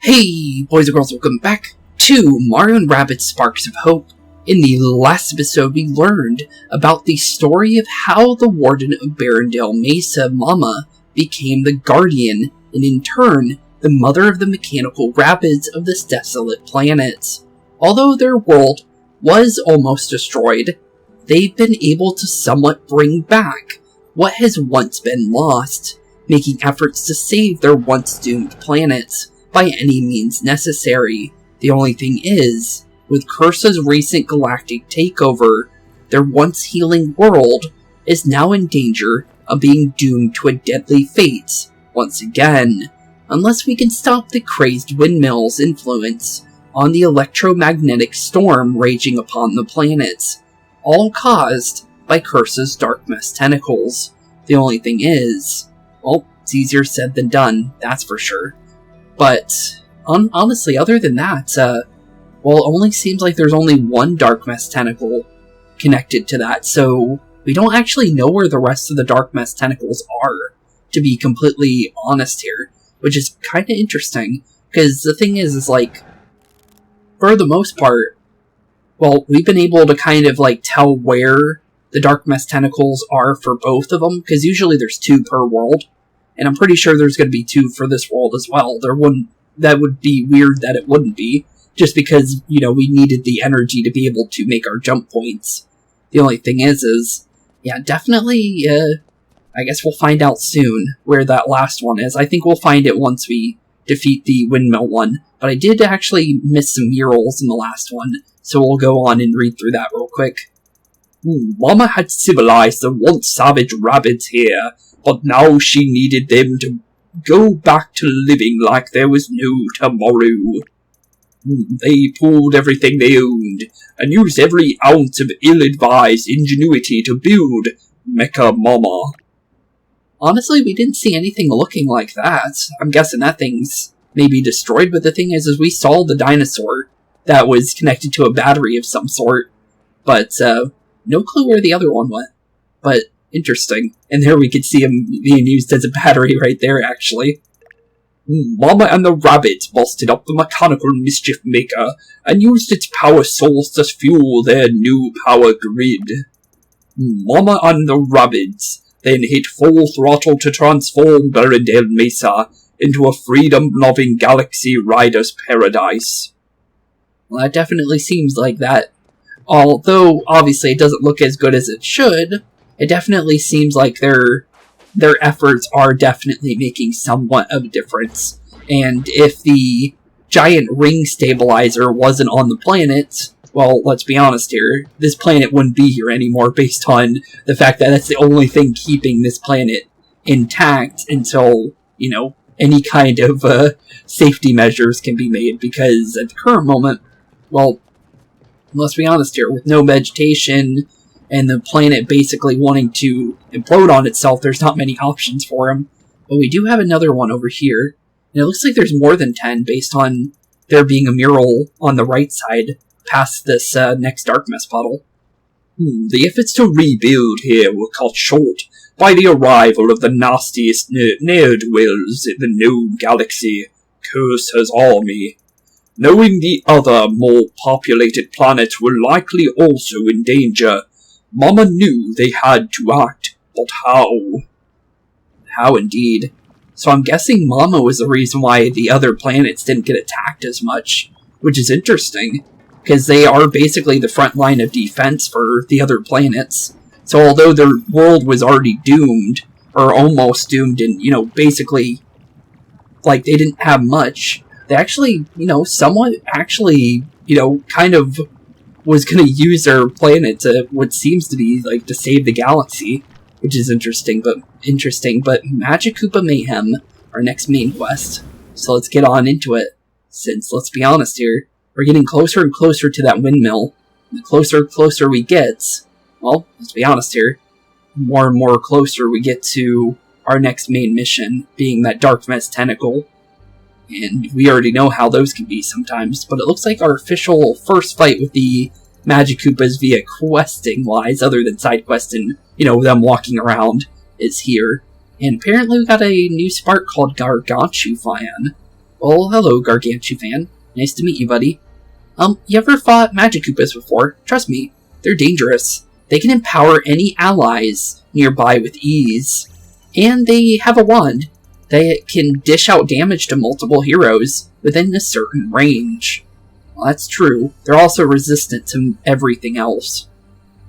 Hey, boys and girls, welcome back to Mario and Rabbids Sparks of Hope. In the last episode, we learned about the story of how the Warden of Barrendale Mesa, Mama, became the Guardian, and in turn, the mother of the mechanical Rabbids of this desolate planet. Although their world was almost destroyed, they've been able to somewhat bring back what has once been lost, making efforts to save their once doomed planet by any means necessary. The only thing is, with Cursa's recent galactic takeover, their once healing world is now in danger of being doomed to a deadly fate once again, unless we can stop the crazed windmill's influence on the electromagnetic storm raging upon the planet, all caused by Cursa's dark mess tentacles. The only thing is, well, it's easier said than done, that's for sure. But, honestly, other than that, well, it only seems like there's only one dark mess tentacle connected to that, so we don't actually know where the rest of the dark mess tentacles are, to be completely honest here, which is kind of interesting, because the thing is like, for the most part, well, we've been able to kind of, like, tell where the dark mess tentacles are for both of them, because usually there's two per world. And I'm pretty sure there's going to be two for this world as well. That would be weird that it wouldn't be, just because, you know, we needed the energy to be able to make our jump points. The only thing is, yeah, definitely, I guess we'll find out soon where that last one is. I think we'll find it once we defeat the windmill one. But I did actually miss some murals in the last one, so we'll go on and read through that real quick. Mama had civilized the once savage Rabbids here, but now she needed them to go back to living like there was no tomorrow. They pulled everything they owned, and used every ounce of ill-advised ingenuity to build Mecha Mama. Honestly, we didn't see anything looking like that. I'm guessing that thing's maybe destroyed, but the thing is we saw the dinosaur that was connected to a battery of some sort, but, no clue where the other one went. But interesting. And there we could see him being used as a battery right there, actually. Mama and the Rabbids busted up the mechanical mischief maker and used its power source to fuel their new power grid. Mama and the Rabbids then hit full throttle to transform Barrendale Mesa into a freedom-loving galaxy rider's paradise. Well, that definitely seems like that. Although, obviously, it doesn't look as good as it should, it definitely seems like their efforts are definitely making somewhat of a difference. And if the giant ring stabilizer wasn't on the planet, well, let's be honest here, this planet wouldn't be here anymore based on the fact that that's the only thing keeping this planet intact until, you know, any kind of safety measures can be made, because at the current moment, well, let's be honest here, with no vegetation and the planet basically wanting to implode on itself, there's not many options for him. But we do have another one over here, and it looks like there's more than 10 based on there being a mural on the right side past this next dark mess puddle. The efforts to rebuild here were cut short by the arrival of the nastiest ne'er-dwellers in the known galaxy, Cursa's army. Knowing the other, more populated planets were likely also in danger, Mama knew they had to act, but how? How indeed. So I'm guessing Mama was the reason why the other planets didn't get attacked as much, which is interesting, because they are basically the front line of defense for the other planets. So although their world was already doomed, or almost doomed, and, you know, basically, like, they didn't have much, they actually, you know, somewhat actually, you know, kind of was going to use their planet to what seems to be, like, to save the galaxy, which is interesting, but Magikoopa Mayhem, our next main quest. So let's get on into it, since, let's be honest here, we're getting closer and closer to that windmill. And the closer we get, well, let's be honest here, more and more closer we get to our next main mission, being that dark mess tentacle. And we already know how those can be sometimes, but it looks like our official first fight with the Magikoopas via questing-wise, other than side quest and, you know, them walking around, is here. And apparently we got a new spark called Gargantuan. Well, hello, Gargantu fan. Nice to meet you, buddy. You ever fought Magikoopas before? Trust me, they're dangerous. They can empower any allies nearby with ease. And they have a wand that can dish out damage to multiple heroes within a certain range. Well, that's true. They're also resistant to everything else.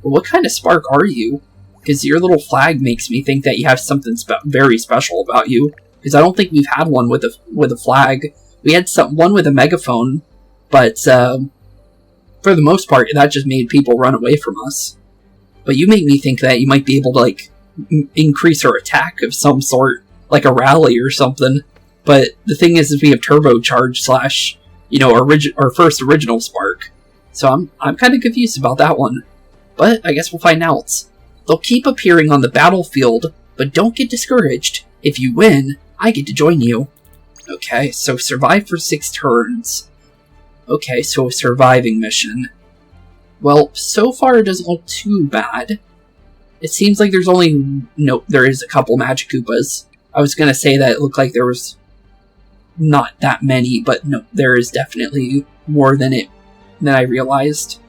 But what kind of spark are you? Because your little flag makes me think that you have something very special about you. Because I don't think we've had one with a flag. We had one with a megaphone, but for the most part, that just made people run away from us. But you make me think that you might be able to, like, increase our attack of some sort, like a rally or something. But the thing is we have turbocharge / our first original spark. So I'm kind of confused about that one. But I guess we'll find out. They'll keep appearing on the battlefield, but don't get discouraged. If you win, I get to join you. Okay, so survive for 6 turns. Okay, so a surviving mission. Well, so far it doesn't look too bad. It seems like there's only... No, there is a couple Magikoopas. I was going to say that it looked like there was not that many, but no, there is definitely more than I realized.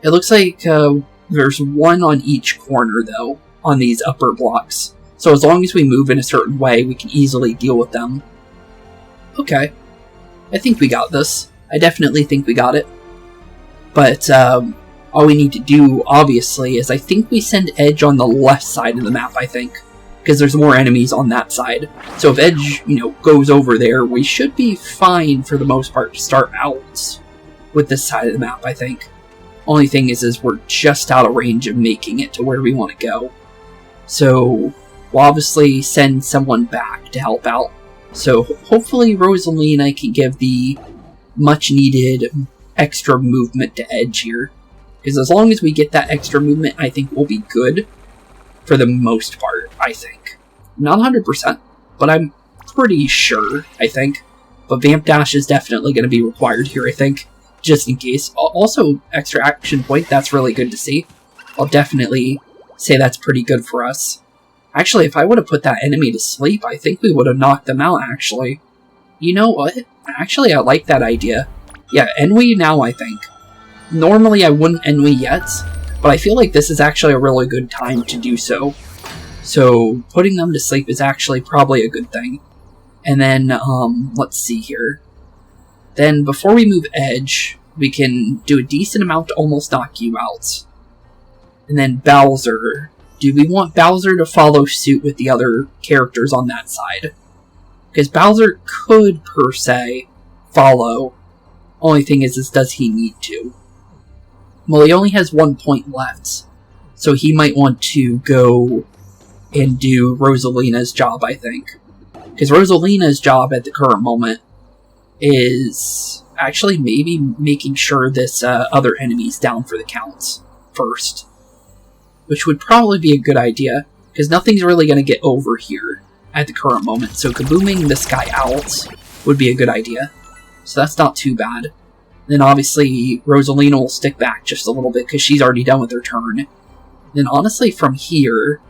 It looks like there's one on each corner, though, on these upper blocks. So as long as we move in a certain way, we can easily deal with them. Okay. I think we got this. I definitely think we got it. But all we need to do, obviously, is I think we send Edge on the left side of the map, I think. Because there's more enemies on that side. So if Edge, goes over there, we should be fine for the most part to start out with this side of the map, I think. Only thing is we're just out of range of making it to where we want to go. So we'll obviously send someone back to help out. So hopefully Rosalina can give the much needed extra movement to Edge here. Because as long as we get that extra movement, I think we'll be good. For the most part, I think. Not 100%, but I'm pretty sure, I think. But Vamp Dash is definitely going to be required here, I think. Just in case. Also, extra action point, that's really good to see. I'll definitely say that's pretty good for us. Actually, if I would have put that enemy to sleep, I think we would have knocked them out, actually. You know what? Actually, I like that idea. Yeah, Enui now, I think. Normally, I wouldn't Enui yet, but I feel like this is actually a really good time to do so. So, putting them to sleep is actually probably a good thing. And then, let's see here. Then, before we move Edge, we can do a decent amount to almost knock you out. And then Bowser. Do we want Bowser to follow suit with the other characters on that side? Because Bowser could, per se, follow. Only thing is does he need to? Well, he only has 1 point left. So he might want to go and do Rosalina's job, I think. Because Rosalina's job at the current moment is actually maybe making sure this other enemy's down for the counts first. Which would probably be a good idea, because nothing's really going to get over here at the current moment. So kabooming this guy out would be a good idea. So that's not too bad. Then obviously Rosalina will stick back just a little bit because she's already done with her turn. Then honestly from here,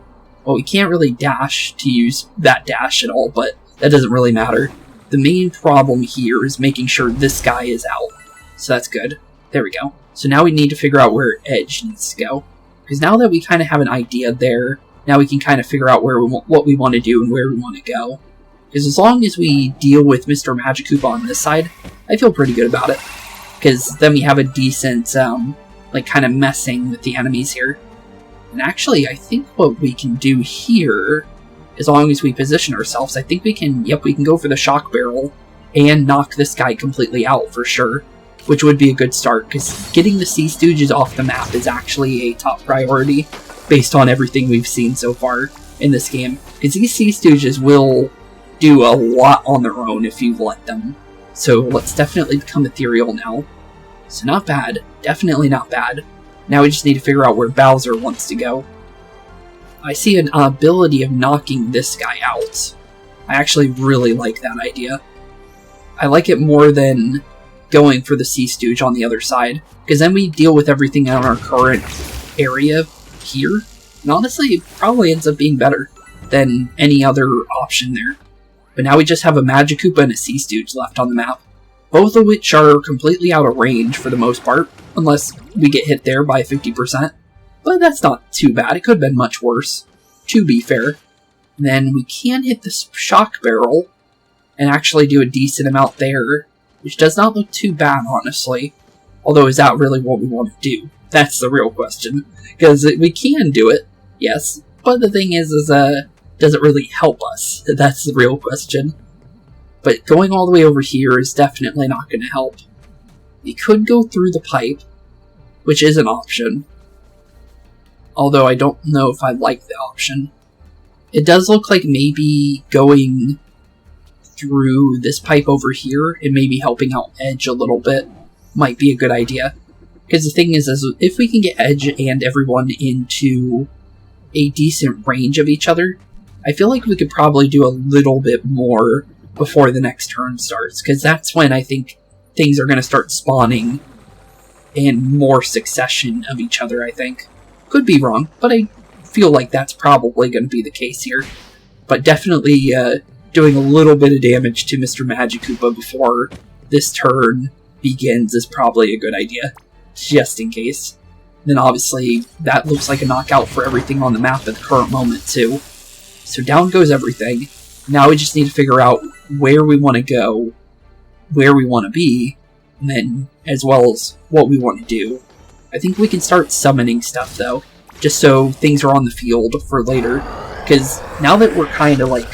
well, we can't really dash to use that dash at all, but that doesn't really matter. The main problem here is making sure this guy is out. So that's good. There we go. So now we need to figure out where Edge needs to go. Because now that we kind of have an idea there, now we can kind of figure out what we want to do and where we want to go. Because as long as we deal with Mr. Magikoopa on this side, I feel pretty good about it. Because then we have a decent, kind of messing with the enemies here. And actually, I think what we can do here, as long as we position ourselves, I think we can go for the shock barrel and knock this guy completely out for sure. Which would be a good start, because getting the Sea Stooges off the map is actually a top priority, based on everything we've seen so far in this game. Because these Sea Stooges will do a lot on their own if you let them. So let's definitely become ethereal now. So not bad. Definitely not bad. Now we just need to figure out where Bowser wants to go. I see an ability of knocking this guy out. I actually really like that idea. I like it more than going for the Sea Stooge on the other side, because then we deal with everything on our current area here, and honestly, it probably ends up being better than any other option there. But now we just have a Magikoopa and a Sea Stooge left on the map. Both of which are completely out of range for the most part, unless we get hit there by 50%. But that's not too bad, it could have been much worse, to be fair. And then we can hit this shock barrel, and actually do a decent amount there, which does not look too bad, honestly. Although, is that really what we want to do? That's the real question. Because we can do it, yes, but the thing is does it really help us? That's the real question. But going all the way over here is definitely not going to help. We could go through the pipe, which is an option. Although I don't know if I like the option. It does look like maybe going through this pipe over here and maybe helping out Edge a little bit might be a good idea. Because the thing is if we can get Edge and everyone into a decent range of each other, I feel like we could probably do a little bit more before the next turn starts, because that's when I think things are going to start spawning in more succession of each other, I think. Could be wrong, but I feel like that's probably going to be the case here. But definitely doing a little bit of damage to Mr. Magikoopa before this turn begins is probably a good idea, just in case. Then obviously, that looks like a knockout for everything on the map at the current moment too. So down goes everything. Now we just need to figure out where we want to go, where we want to be, and then as well as what we want to do. I think we can start summoning stuff though, just so things are on the field for later, because now that we're kind of like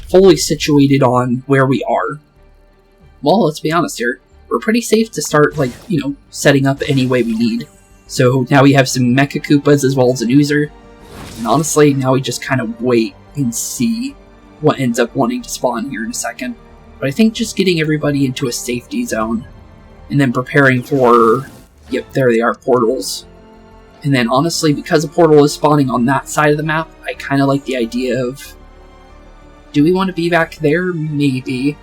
fully situated on where we are, well, let's be honest here, we're pretty safe to start like, you know, setting up any way we need. So now we have some Magikoopas as well as an Oozer, and honestly, now we just kind of wait and see what ends up wanting to spawn here in a second. But I think just getting everybody into a safety zone, and then preparing for, yep, there they are, portals. And then honestly, because a portal is spawning on that side of the map, I kind of like the idea of, do we want to be back there? Maybe.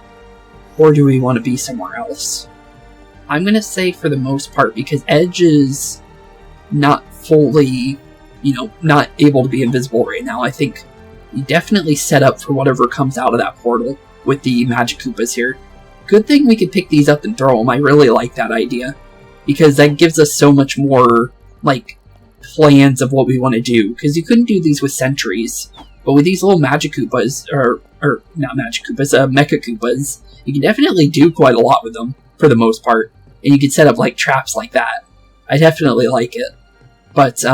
Or do we want to be somewhere else? I'm going to say for the most part, because Edge is not fully, you know, not able to be invisible right now, I think we definitely set up for whatever comes out of that portal with the Magikoopas here. Good thing we could pick these up and throw them. I really like that idea, because that gives us so much more, like, plans of what we want to do, because you couldn't do these with sentries, but with these little Magikoopas, or not Magikoopas, Magikoopas, you can definitely do quite a lot with them, for the most part, and you can set up, like, traps like that. I definitely like it, but,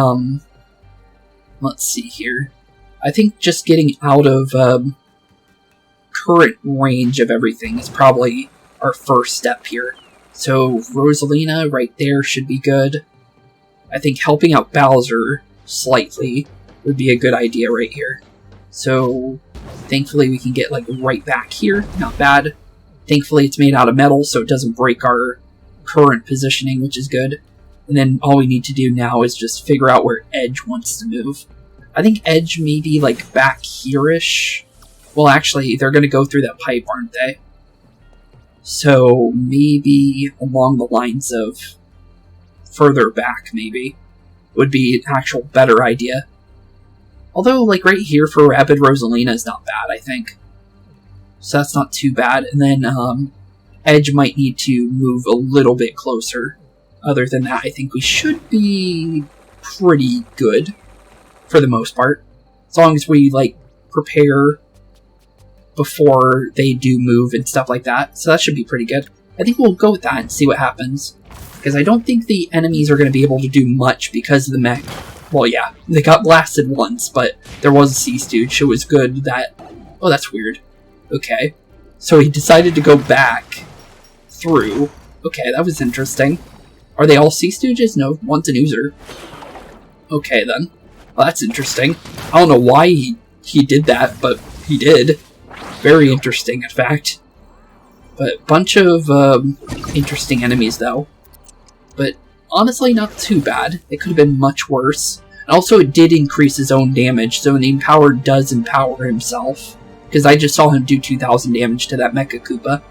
let's see here. I think just getting out of current range of everything is probably our first step here. So Rosalina right there should be good. I think helping out Bowser slightly would be a good idea right here. So thankfully we can get like right back here, not bad. Thankfully it's made out of metal so it doesn't break our current positioning, which is good. And then all we need to do now is just figure out where Edge wants to move. I think Edge may be, like, back here-ish. Well, actually, they're going to go through that pipe, aren't they? So, maybe along the lines of further back, maybe, would be an actual better idea. Although, like, right here for Rabbid Rosalina is not bad, I think. So that's not too bad. And then, Edge might need to move a little bit closer. Other than that, I think we should be pretty good. For the most part. As long as we, like, prepare before they do move and stuff like that. So that should be pretty good. I think we'll go with that and see what happens. Because I don't think the enemies are going to be able to do much because of the mech. Well, yeah, they got blasted once, but there was a Sea Stooge, so it was good that... Oh, that's weird. Okay. So he decided to go back through. Okay, that was interesting. Are they all Sea Stooges? No, one's an Oozer. Okay, then. Well, that's interesting. I don't know why he did that, but he did. Very interesting, in fact. But bunch of interesting enemies, though. But honestly, not too bad. It could have been much worse. And also, it did increase his own damage, so the Empower does empower himself. Because I just saw him do 2,000 damage to that Magikoopa.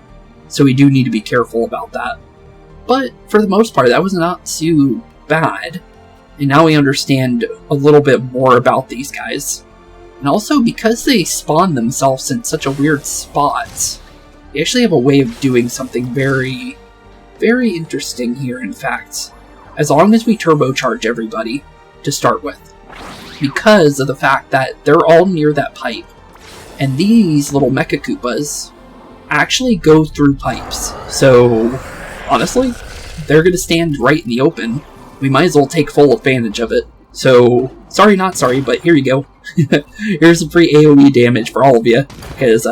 So we do need to be careful about that. But for the most part, that was not too bad. And now we understand a little bit more about these guys. And also, because they spawn themselves in such a weird spot, they actually have a way of doing something very, very interesting here, in fact. As long as we turbocharge everybody to start with. Because of the fact that they're all near that pipe. And these little Magikoopas actually go through pipes. So, honestly, they're going to stand right in the open. We might as well take full advantage of it. So, sorry not sorry, but here you go. Here's some free AoE damage for all of you. Because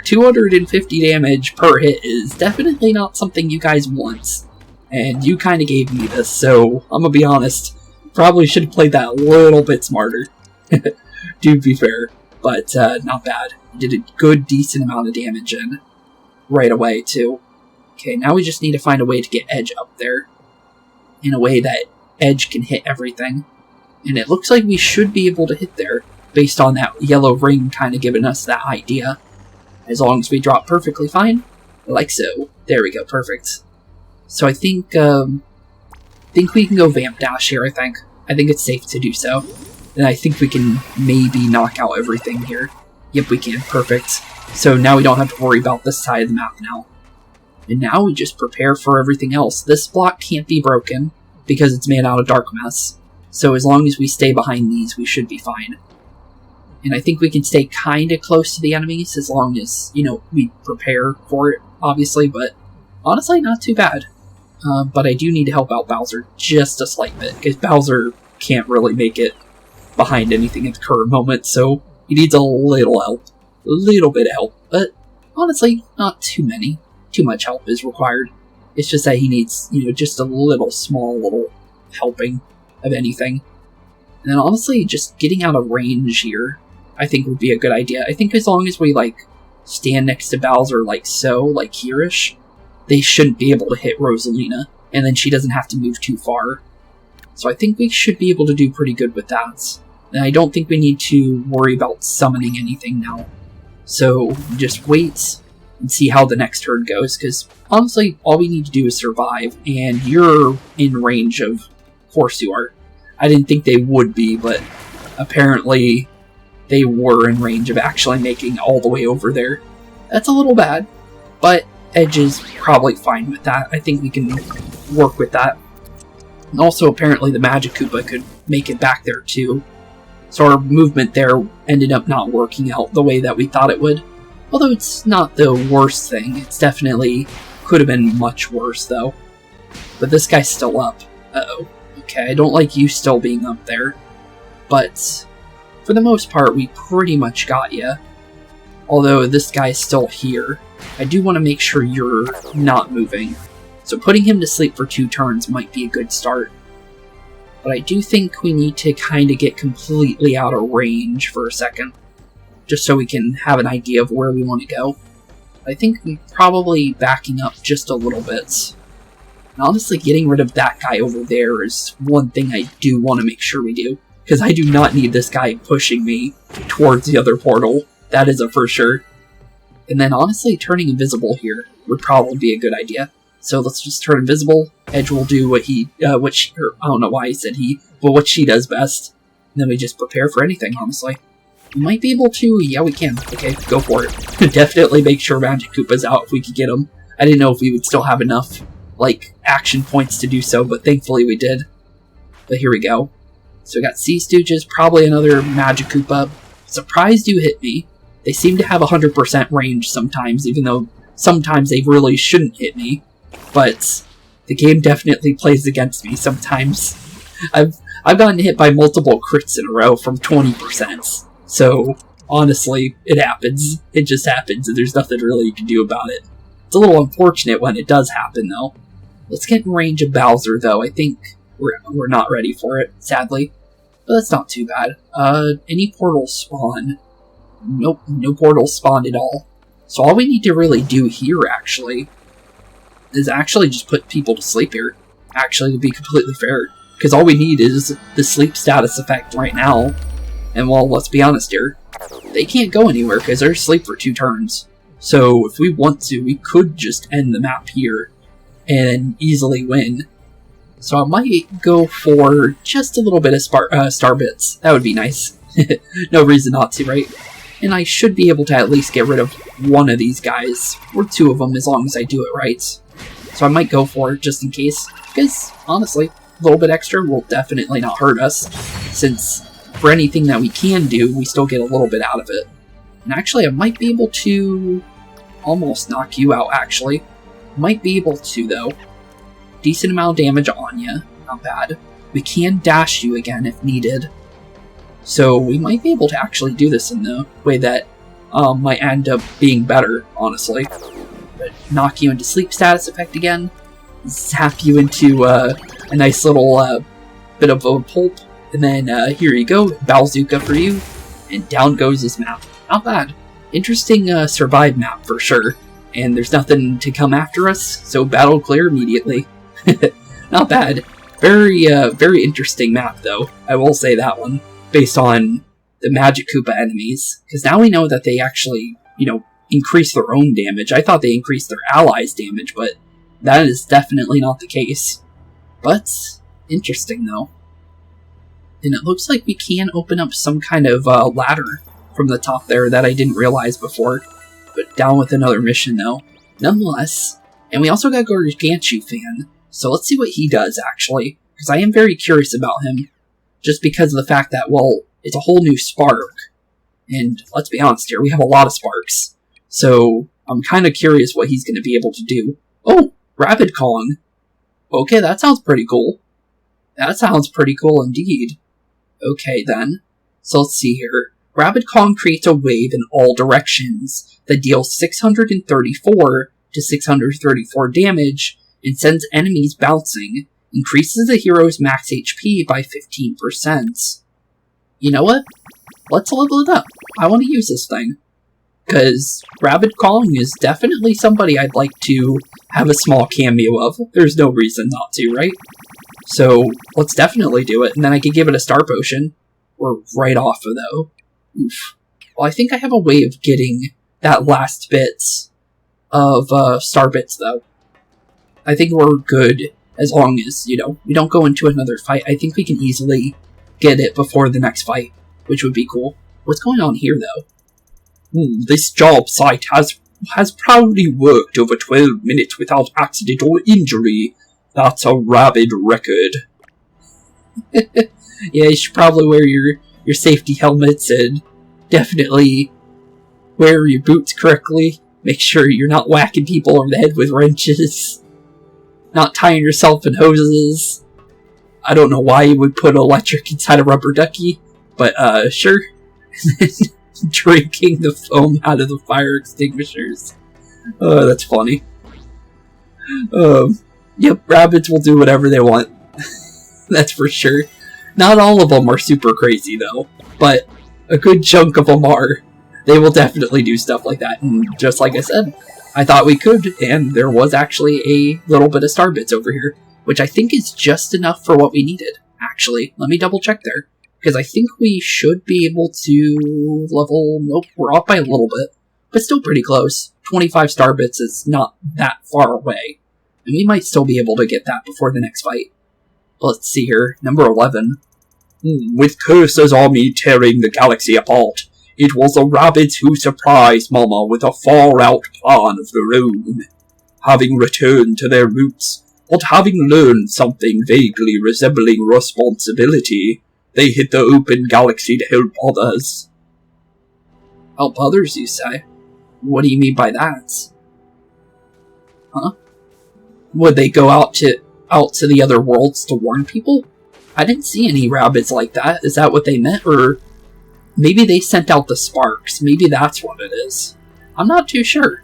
250 damage per hit is definitely not something you guys want. And you kind of gave me this, so I'm going to be honest. Probably should have played that a little bit smarter. To be fair. But not bad. Did a good, decent amount of damage in. Right away, too. Okay, now we just need to find a way to get Edge up there. In a way that Edge can hit everything. And it looks like we should be able to hit there. Based on that yellow ring kind of giving us that idea. As long as we drop perfectly fine. Like so. There we go, perfect. So I think we can go Vamp Dash here, I think. I think it's safe to do so. And I think we can maybe knock out everything here. Yep, we can. Perfect. So now we don't have to worry about this side of the map now. And now we just prepare for everything else. This block can't be broken because it's made out of dark mass. So as long as we stay behind these, we should be fine. And I think we can stay kind of close to the enemies as long as, you know, we prepare for it, obviously. But honestly, not too bad. But I do need to help out Bowser just a slight bit, because Bowser can't really make it behind anything at the current moment, so he needs a little help. A little bit of help, but honestly, not too many. Too much help is required. It's just that he needs, you know, just a small little helping of anything. And then honestly, just getting out of range here, I think would be a good idea. I think as long as we, like, stand next to Bowser like so, like here-ish, they shouldn't be able to hit Rosalina, and then she doesn't have to move too far. So I think we should be able to do pretty good with that. And I don't think we need to worry about summoning anything now. So just wait and see how the next turn goes, because honestly, all we need to do is survive, and you're in range of course you are. I didn't think they would be, but apparently they were in range of actually making all the way over there. That's a little bad, but Edge is probably fine with that. I think we can work with that. And also, apparently, the Magikoopa could make it back there, too. So our movement there ended up not working out the way that we thought it would. Although it's not the worst thing. It's definitely could have been much worse, though. But this guy's still up. Uh-oh. Okay, I don't like you still being up there. But for the most part, we pretty much got you. Although this guy's still here. I do want to make sure you're not moving. So putting him to sleep for 2 turns might be a good start. But I do think we need to kind of get completely out of range for a second. Just so we can have an idea of where we want to go. I think we're probably backing up just a little bit. And honestly, getting rid of that guy over there is one thing I do want to make sure we do. Because I do not need this guy pushing me towards the other portal. That is a for sure. And then honestly, turning invisible here would probably be a good idea. So let's just turn invisible. Edge will do what he, I don't know why I said he, but what she does best. And then we just prepare for anything, honestly. We might be able to, yeah we can. Okay, go for it. Definitely make sure Magikoopa's out if we could get him. I didn't know if we would still have enough, like, action points to do so, but thankfully we did. But here we go. So we got Sea Stooges, probably another Magikoopa. Surprised you hit me. They seem to have 100% range sometimes, even though sometimes they really shouldn't hit me. But the game definitely plays against me sometimes. I've gotten hit by multiple crits in a row from 20%. So, honestly, it happens. It just happens, and there's nothing really you can do about it. It's a little unfortunate when it does happen, though. Let's get in range of Bowser, though. I think we're not ready for it, sadly. But that's not too bad. Any portals spawn? Nope, no portals spawned at all. So all we need to really do here, actually, is actually just put people to sleep here. Actually, to be completely fair. Because all we need is the sleep status effect right now. And well, let's be honest here. They can't go anywhere because they're asleep for 2 turns. So if we want to, we could just end the map here and easily win. So I might go for just a little bit of star bits. That would be nice. No reason not to, right? And I should be able to at least get rid of one of these guys, or two of them, as long as I do it right. So I might go for it just in case, because, honestly, a little bit extra will definitely not hurt us, since for anything that we can do, we still get a little bit out of it. And actually, I might be able to almost knock you out, actually. Might be able to, though. Decent amount of damage on you, not bad. We can dash you again if needed. So we might be able to actually do this in the way that might end up being better, honestly. But knock you into sleep status effect again. Zap you into a nice little bit of a pulp. And then here you go, Bazooka for you. And down goes this map. Not bad. Interesting survive map for sure. And there's nothing to come after us, so battle clear immediately. Not bad. Very interesting map though. I will say that one. Based on the Magikoopa enemies. Because now we know that they actually, increase their own damage. I thought they increased their allies' damage, but that is definitely not the case. But, interesting though. And it looks like we can open up some kind of ladder from the top there that I didn't realize before. But down with another mission though. Nonetheless. And we also got Gargantu fan. So let's see what he does actually. Because I am very curious about him. Just because of the fact that, well, it's a whole new spark. And let's be honest here, we have a lot of sparks. So I'm kind of curious what he's going to be able to do. Oh, Rabbid Kong. Okay, that sounds pretty cool. That sounds pretty cool indeed. Okay then. So let's see here. Rabbid Kong creates a wave in all directions that deals 634 to 634 damage and sends enemies bouncing. Increases the hero's max HP by 15%. You know what? Let's level it up. I want to use this thing. Because Rabbid Kong is definitely somebody I'd like to have a small cameo of. There's no reason not to, right? So, let's definitely do it, and then I can give it a star potion. We're right off of though. Oof. Well, I think I have a way of getting that last bits of star bits, though. I think we're good. As long as, we don't go into another fight. I think we can easily get it before the next fight, which would be cool. What's going on here, though? This job site has proudly worked over 12 minutes without accident or injury. That's a Rabbid record. Yeah, you should probably wear your safety helmets and definitely wear your boots correctly. Make sure you're not whacking people over the head with wrenches. Not tying yourself in hoses. I don't know why you would put electric inside a rubber ducky, but sure. Drinking the foam out of the fire extinguishers. Oh, that's funny. Yep, rabbits will do whatever they want. That's for sure. Not all of them are super crazy though, but a good chunk of them are. They will definitely do stuff like that, and just like I said, I thought we could, and there was actually a little bit of star bits over here, which I think is just enough for what we needed. Actually, let me double check there, because I think we should be able to level... Nope, we're off by a little bit, but still pretty close. 25 star bits is not that far away, and we might still be able to get that before the next fight. Let's see here, number 11. With Cursa's army tearing the galaxy apart, it was the Rabbids who surprised Mama with a far-out plan of their own. Having returned to their roots, but having learned something vaguely resembling responsibility, they hit the open galaxy to help others. Help others, you say? What do you mean by that? Huh? Would they go out to the other worlds to warn people? I didn't see any Rabbids like that. Is that what they meant? Or maybe they sent out the sparks. Maybe that's what it is. I'm not too sure.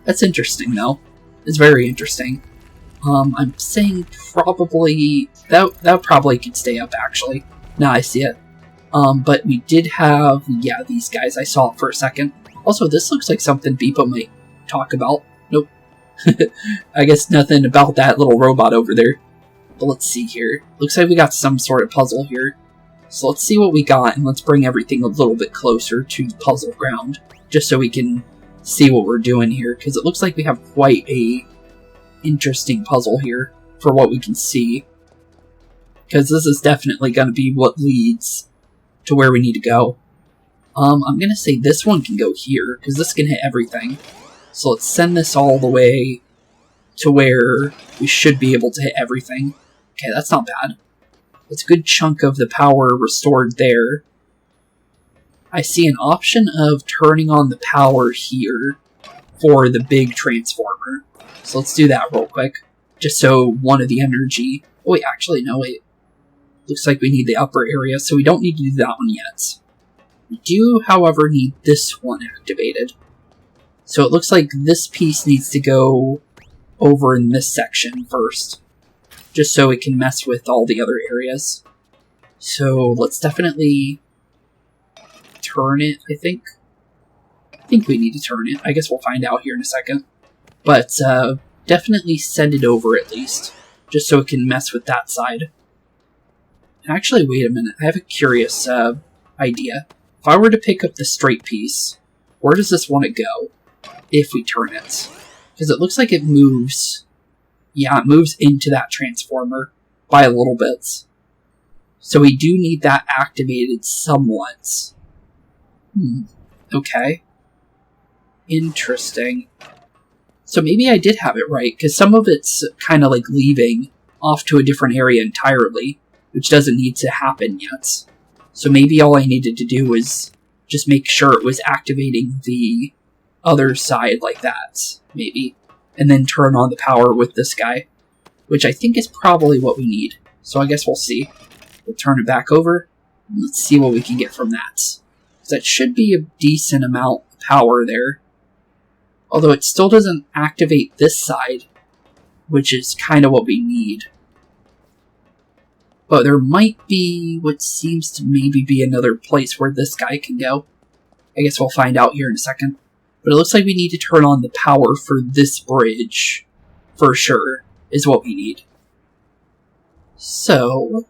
That's interesting, though. It's very interesting. I'm saying probably... That probably could stay up, actually. Now I see it. But we did have... Yeah, these guys. I saw it for a second. Also, this looks like something BeepO might talk about. Nope. I guess nothing about that little robot over there. But let's see here. Looks like we got some sort of puzzle here. So let's see what we got, and let's bring everything a little bit closer to the puzzle ground, just so we can see what we're doing here, because it looks like we have quite a interesting puzzle here, for what we can see. Because this is definitely going to be what leads to where we need to go. I'm gonna say this one can go here, because this can hit everything. So let's send this all the way to where we should be able to hit everything. Okay, that's not bad. It's a good chunk of the power restored there. I see an option of turning on the power here for the big transformer. So let's do that real quick. Just so one of the energy... Oh wait, actually, no, wait. Looks like we need the upper area, so we don't need to do that one yet. We do, however, need this one activated. So it looks like this piece needs to go over in this section first, just so it can mess with all the other areas. So let's definitely turn it, I think. I think we need to turn it. I guess we'll find out here in a second. But definitely send it over at least, just so it can mess with that side. Actually, wait a minute. I have a curious idea. If I were to pick up the straight piece, where does this want to go if we turn it? Because it looks like it moves. Yeah, it moves into that transformer by a little bit. So we do need that activated somewhat. Okay. Interesting. So maybe I did have it right, because some of it's kind of like leaving off to a different area entirely, which doesn't need to happen yet. So maybe all I needed to do was just make sure it was activating the other side like that, maybe. And then turn on the power with this guy, which I think is probably what we need. So I guess we'll see. We'll turn it back over, and let's see what we can get from that. Because that should be a decent amount of power there. Although it still doesn't activate this side, which is kind of what we need. But there might be what seems to maybe be another place where this guy can go. I guess we'll find out here in a second. But it looks like we need to turn on the power for this bridge. For sure, is what we need. So,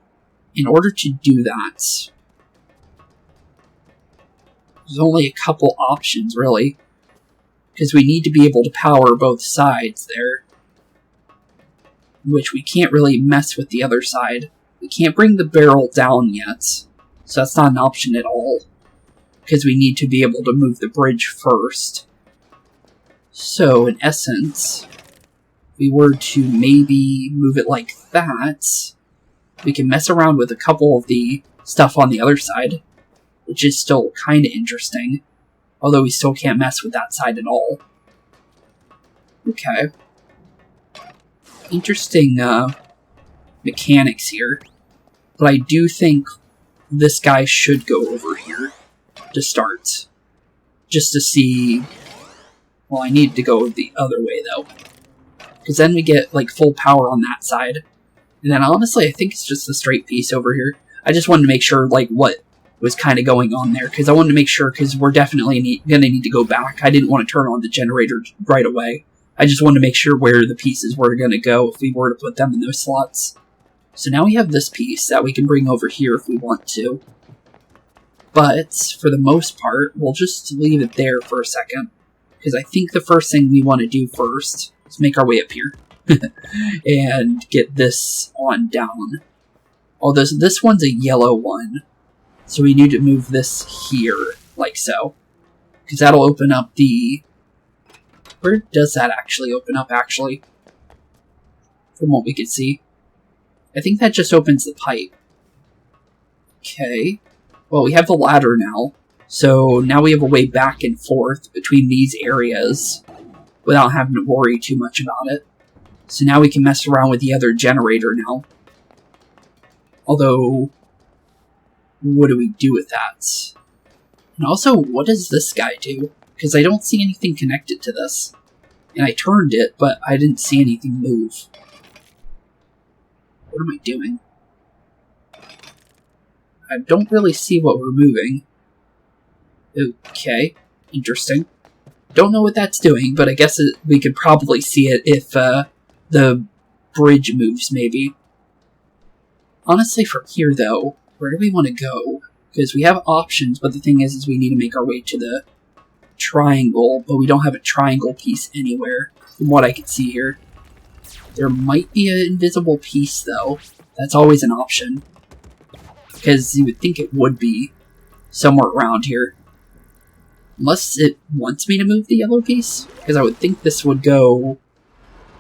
in order to do that, there's only a couple options, really. Because we need to be able to power both sides there. Which we can't really mess with the other side. We can't bring the barrel down yet, so that's not an option at all, because we need to be able to move the bridge first. So, in essence, if we were to maybe move it like that, we can mess around with a couple of the stuff on the other side, which is still kind of interesting, although we still can't mess with that side at all. Okay. Interesting, mechanics here. But I do think this guy should go over here to start. Just to see... Well, I need to go the other way, though. Because then we get, like, full power on that side. And then, honestly, I think it's just the straight piece over here. I just wanted to make sure, like, what was kind of going on there. Because I wanted to make sure, because we're definitely going to need to go back. I didn't want to turn on the generator right away. I just wanted to make sure where the pieces were going to go if we were to put them in those slots. So now we have this piece that we can bring over here if we want to. But, for the most part, we'll just leave it there for a second. Because I think the first thing we want to do first is make our way up here. And get this on down. Although this one's a yellow one. So we need to move this here, like so. Because that'll open up the... Where does that actually open up, actually? From what we can see. I think that just opens the pipe. Okay. Well, we have the ladder now. So now we have a way back and forth between these areas without having to worry too much about it. So now we can mess around with the other generator now. Although, what do we do with that? And also, what does this guy do? Because I don't see anything connected to this. And I turned it, but I didn't see anything move. What am I doing? I don't really see what we're moving. Okay, interesting. Don't know what that's doing, but I guess we could probably see it if the bridge moves, maybe. Honestly, from here, though, where do we want to go? Because we have options, but the thing is we need to make our way to the triangle, but we don't have a triangle piece anywhere, from what I can see here. There might be an invisible piece, though. That's always an option. Because you would think it would be. somewhere around here. Unless it wants me to move the yellow piece, because I would think this would go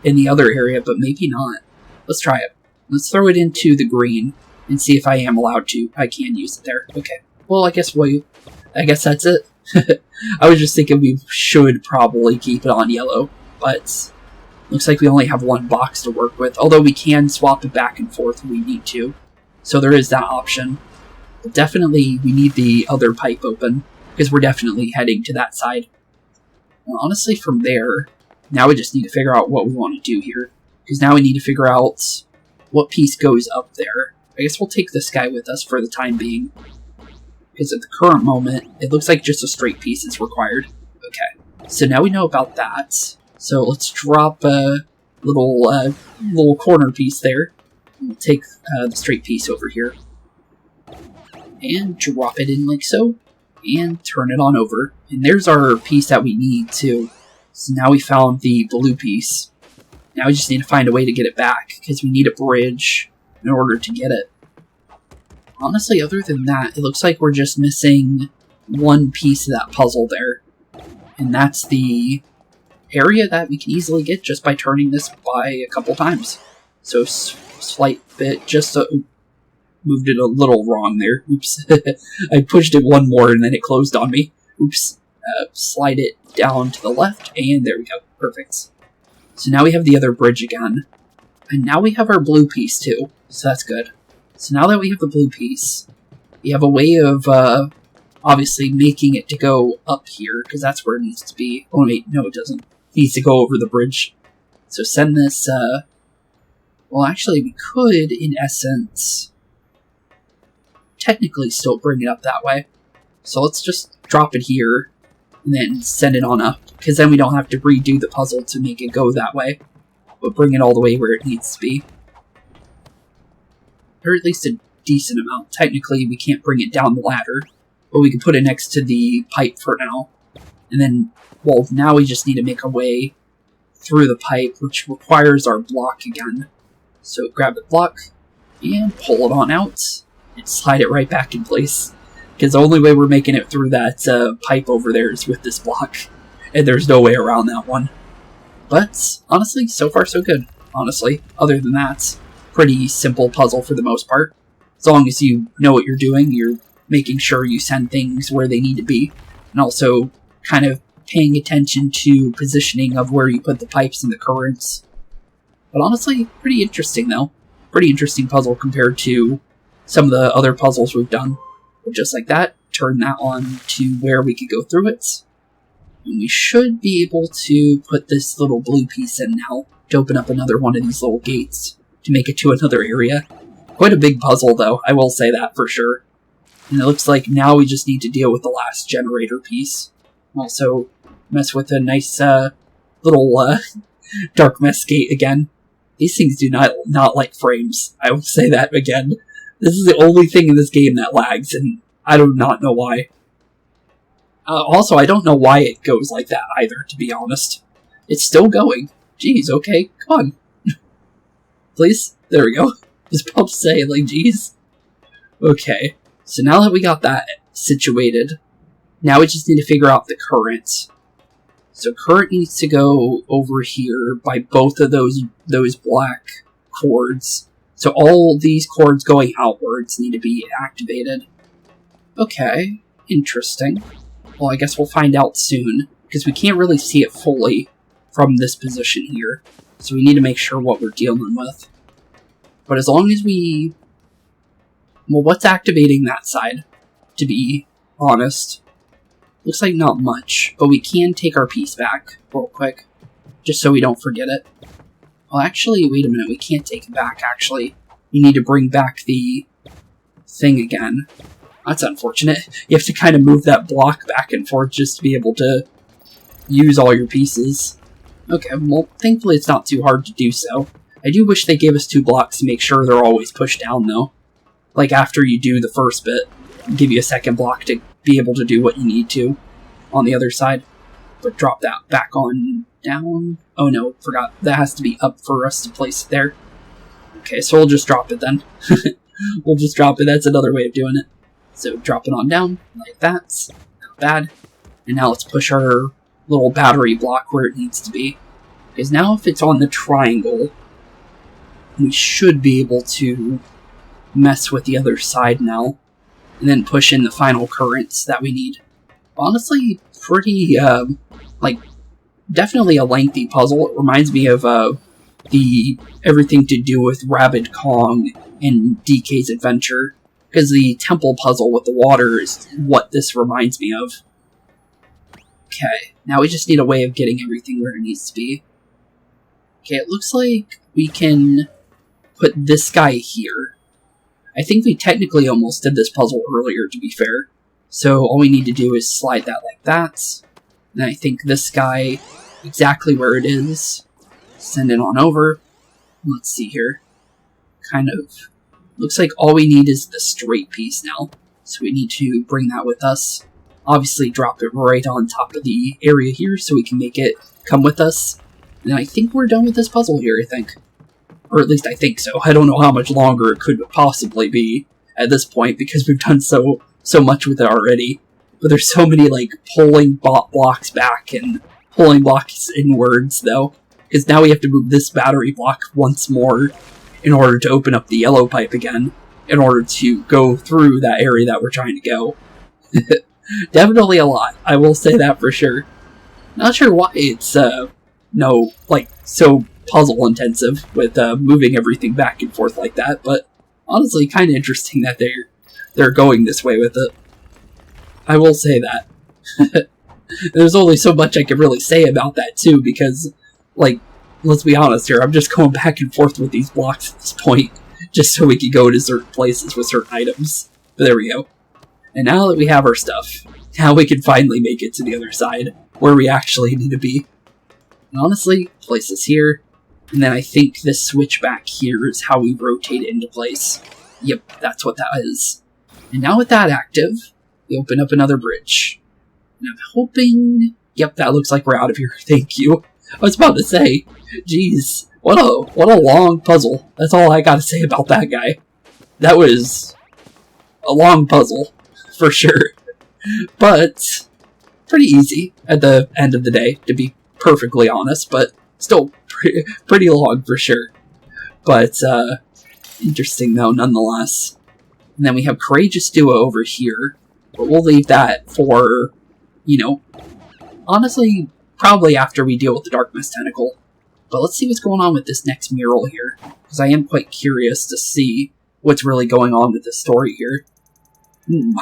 in the other area, but maybe not. Let's try it. Let's throw it into the green and see if I am allowed to. I can use it there. Okay. Well, I guess that's it. I was just thinking we should probably keep it on yellow, but looks like we only have one box to work with, although we can swap it back and forth if we need to. So there is that option. But definitely we need the other pipe open, because we're definitely heading to that side. Well, honestly, from there, now we just need to figure out what we want to do here. Because now we need to figure out what piece goes up there. I guess we'll take this guy with us for the time being. Because at the current moment, it looks like just a straight piece is required. Okay, so now we know about that. So let's drop a little corner piece there. We'll take the straight piece over here. And drop it in like so. And turn it on over. And there's our piece that we need too. So now we found the blue piece. Now we just need to find a way to get it back, because we need a bridge in order to get it. Honestly, other than that, it looks like we're just missing one piece of that puzzle there. And that's the area that we can easily get just by turning this by a couple times. So, slight bit, just moved it a little wrong there. Oops. I pushed it one more and then it closed on me. Oops. Slide it down to the left, and there we go. Perfect. So now we have the other bridge again. And now we have our blue piece too, so that's good. So now that we have the blue piece, we have a way of, obviously making it to go up here, because that's where it needs to be. Oh wait, no it doesn't. It needs to go over the bridge. So send this, well actually we could, in essence, technically still bring it up that way. So let's just drop it here, and then send it on up, because then we don't have to redo the puzzle to make it go that way, but bring it all the way where it needs to be. Or at least a decent amount. Technically, we can't bring it down the ladder, but we can put it next to the pipe for now. And then, well, now we just need to make a way through the pipe, which requires our block again. So grab the block, and pull it on out, and slide it right back in place. Because the only way we're making it through that pipe over there is with this block. And there's no way around that one. But, honestly, so far so good. Honestly, other than that, pretty simple puzzle for the most part. As long as you know what you're doing, you're making sure you send things where they need to be. And also, kind of paying attention to positioning of where you put the pipes and the currents. But honestly, pretty interesting though. Pretty interesting puzzle compared to some of the other puzzles we've done. But just like that, turn that on to where we could go through it. And we should be able to put this little blue piece in now to open up another one of these little gates to make it to another area. Quite a big puzzle though, I will say that for sure. And it looks like now we just need to deal with the last generator piece. Also, mess with a nice little dark mess gate again. These things do not like frames. I will say that again. This is the only thing in this game that lags, and I do not know why. Also, I don't know why it goes like that either, to be honest. It's still going. Jeez, okay, come on. Please? There we go. Just about to say, like, jeez. Okay, so now that we got that situated, now we just need to figure out the current. So current needs to go over here by both of those black cords. So all these cords going outwards need to be activated. Okay, interesting. Well, I guess we'll find out soon, because we can't really see it fully from this position here. So we need to make sure what we're dealing with. But as long as we... Well, what's activating that side, to be honest? Looks like not much, but we can take our piece back real quick, just so we don't forget it. Well, actually, wait a minute, we can't take it back, actually. We need to bring back the thing again. That's unfortunate. You have to kind of move that block back and forth just to be able to use all your pieces. Okay, well, thankfully it's not too hard to do so. I do wish they gave us 2 blocks to make sure they're always pushed down, though. Like, after you do the first bit, give you a second block to be able to do what you need to on the other side. But drop that back on down. Oh no, forgot. That has to be up for us to place it there. Okay, so we'll just drop it then. We'll just drop it. That's another way of doing it. So drop it on down, like that. Not bad. And now let's push our little battery block where it needs to be. Because now if it's on the triangle, we should be able to mess with the other side now. And then push in the final currents that we need. Honestly, pretty, definitely a lengthy puzzle. It reminds me of, the everything to do with Rabbid Kong and DK's adventure. Because the temple puzzle with the water is what this reminds me of. Okay, now we just need a way of getting everything where it needs to be. Okay, it looks like we can put this guy here. I think we technically almost did this puzzle earlier, to be fair. So all we need to do is slide that like that. And I think this guy, exactly where it is, send it on over. Let's see here. Kind of looks like all we need is the straight piece now. So we need to bring that with us. Obviously drop it right on top of the area here so we can make it come with us. And I think we're done with this puzzle here, I think. Or at least I think so. I don't know how much longer it could possibly be at this point because we've done so much with it already. But there's so many, like, pulling blocks back and pulling blocks inwards, though. Because now we have to move this battery block once more in order to open up the yellow pipe again, in order to go through that area that we're trying to go. Definitely a lot, I will say that for sure. Not sure why it's, so puzzle intensive with moving everything back and forth like that, but honestly kind of interesting that they're going this way with it. I will say that. There's only so much I can really say about that too, because, like, let's be honest here, I'm just going back and forth with these blocks at this point, just so we can go to certain places with certain items. But there we go. And now that we have our stuff, now we can finally make it to the other side, where we actually need to be. And honestly, place this here, and then I think this switch back here is how we rotate it into place. Yep, that's what that is. And now with that active, we open up another bridge. And I'm hoping... Yep, that looks like we're out of here. Thank you. I was about to say, geez, what a long puzzle. That's all I gotta say about that guy. That was a long puzzle, for sure. But pretty easy at the end of the day, to be perfectly honest, but still pretty long for sure. But interesting though, nonetheless. And then we have Courageous Duo over here, but we'll leave that for, you know, honestly, probably after we deal with the Dark Mist Tentacle. But let's see what's going on with this next mural here, because I am quite curious to see what's really going on with this story here.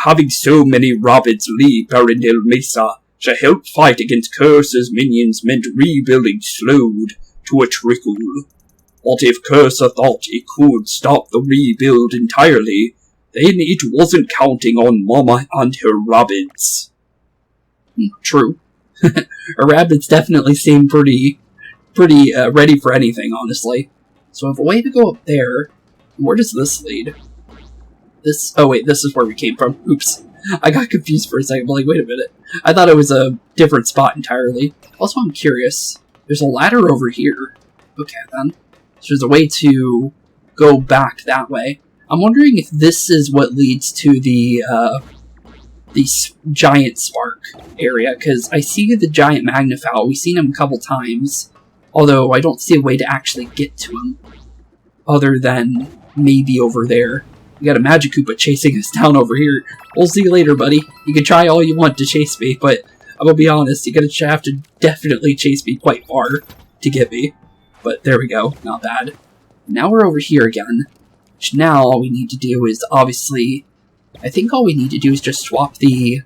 Having so many Rabbids leave Barrendale Mesa to help fight against Cursa's minions meant rebuilding slowed to a trickle. What if Cursa thought it could stop the rebuild entirely? Then it wasn't counting on Mama and her Rabbids. True. Her Rabbids definitely seem pretty ready for anything, honestly. So I have a way to go up there. Where does this lead? Oh wait, this is where we came from. Oops. I got confused for a second, but like, wait a minute. I thought it was a different spot entirely. Also, I'm curious. There's a ladder over here. Okay, then. So there's a way to go back that way. I'm wondering if this is what leads to the giant spark area, because I see the giant Magnifowl. We've seen him a couple times, although I don't see a way to actually get to him, other than maybe over there. We got a Magikoopa chasing us down over here. We'll see you later, buddy. You can try all you want to chase me, but I'm gonna be honest, you're gonna have to definitely chase me quite far to get me. But there we go, not bad. Now we're over here again, which now all we need to do is obviously... I think all we need to do is just swap the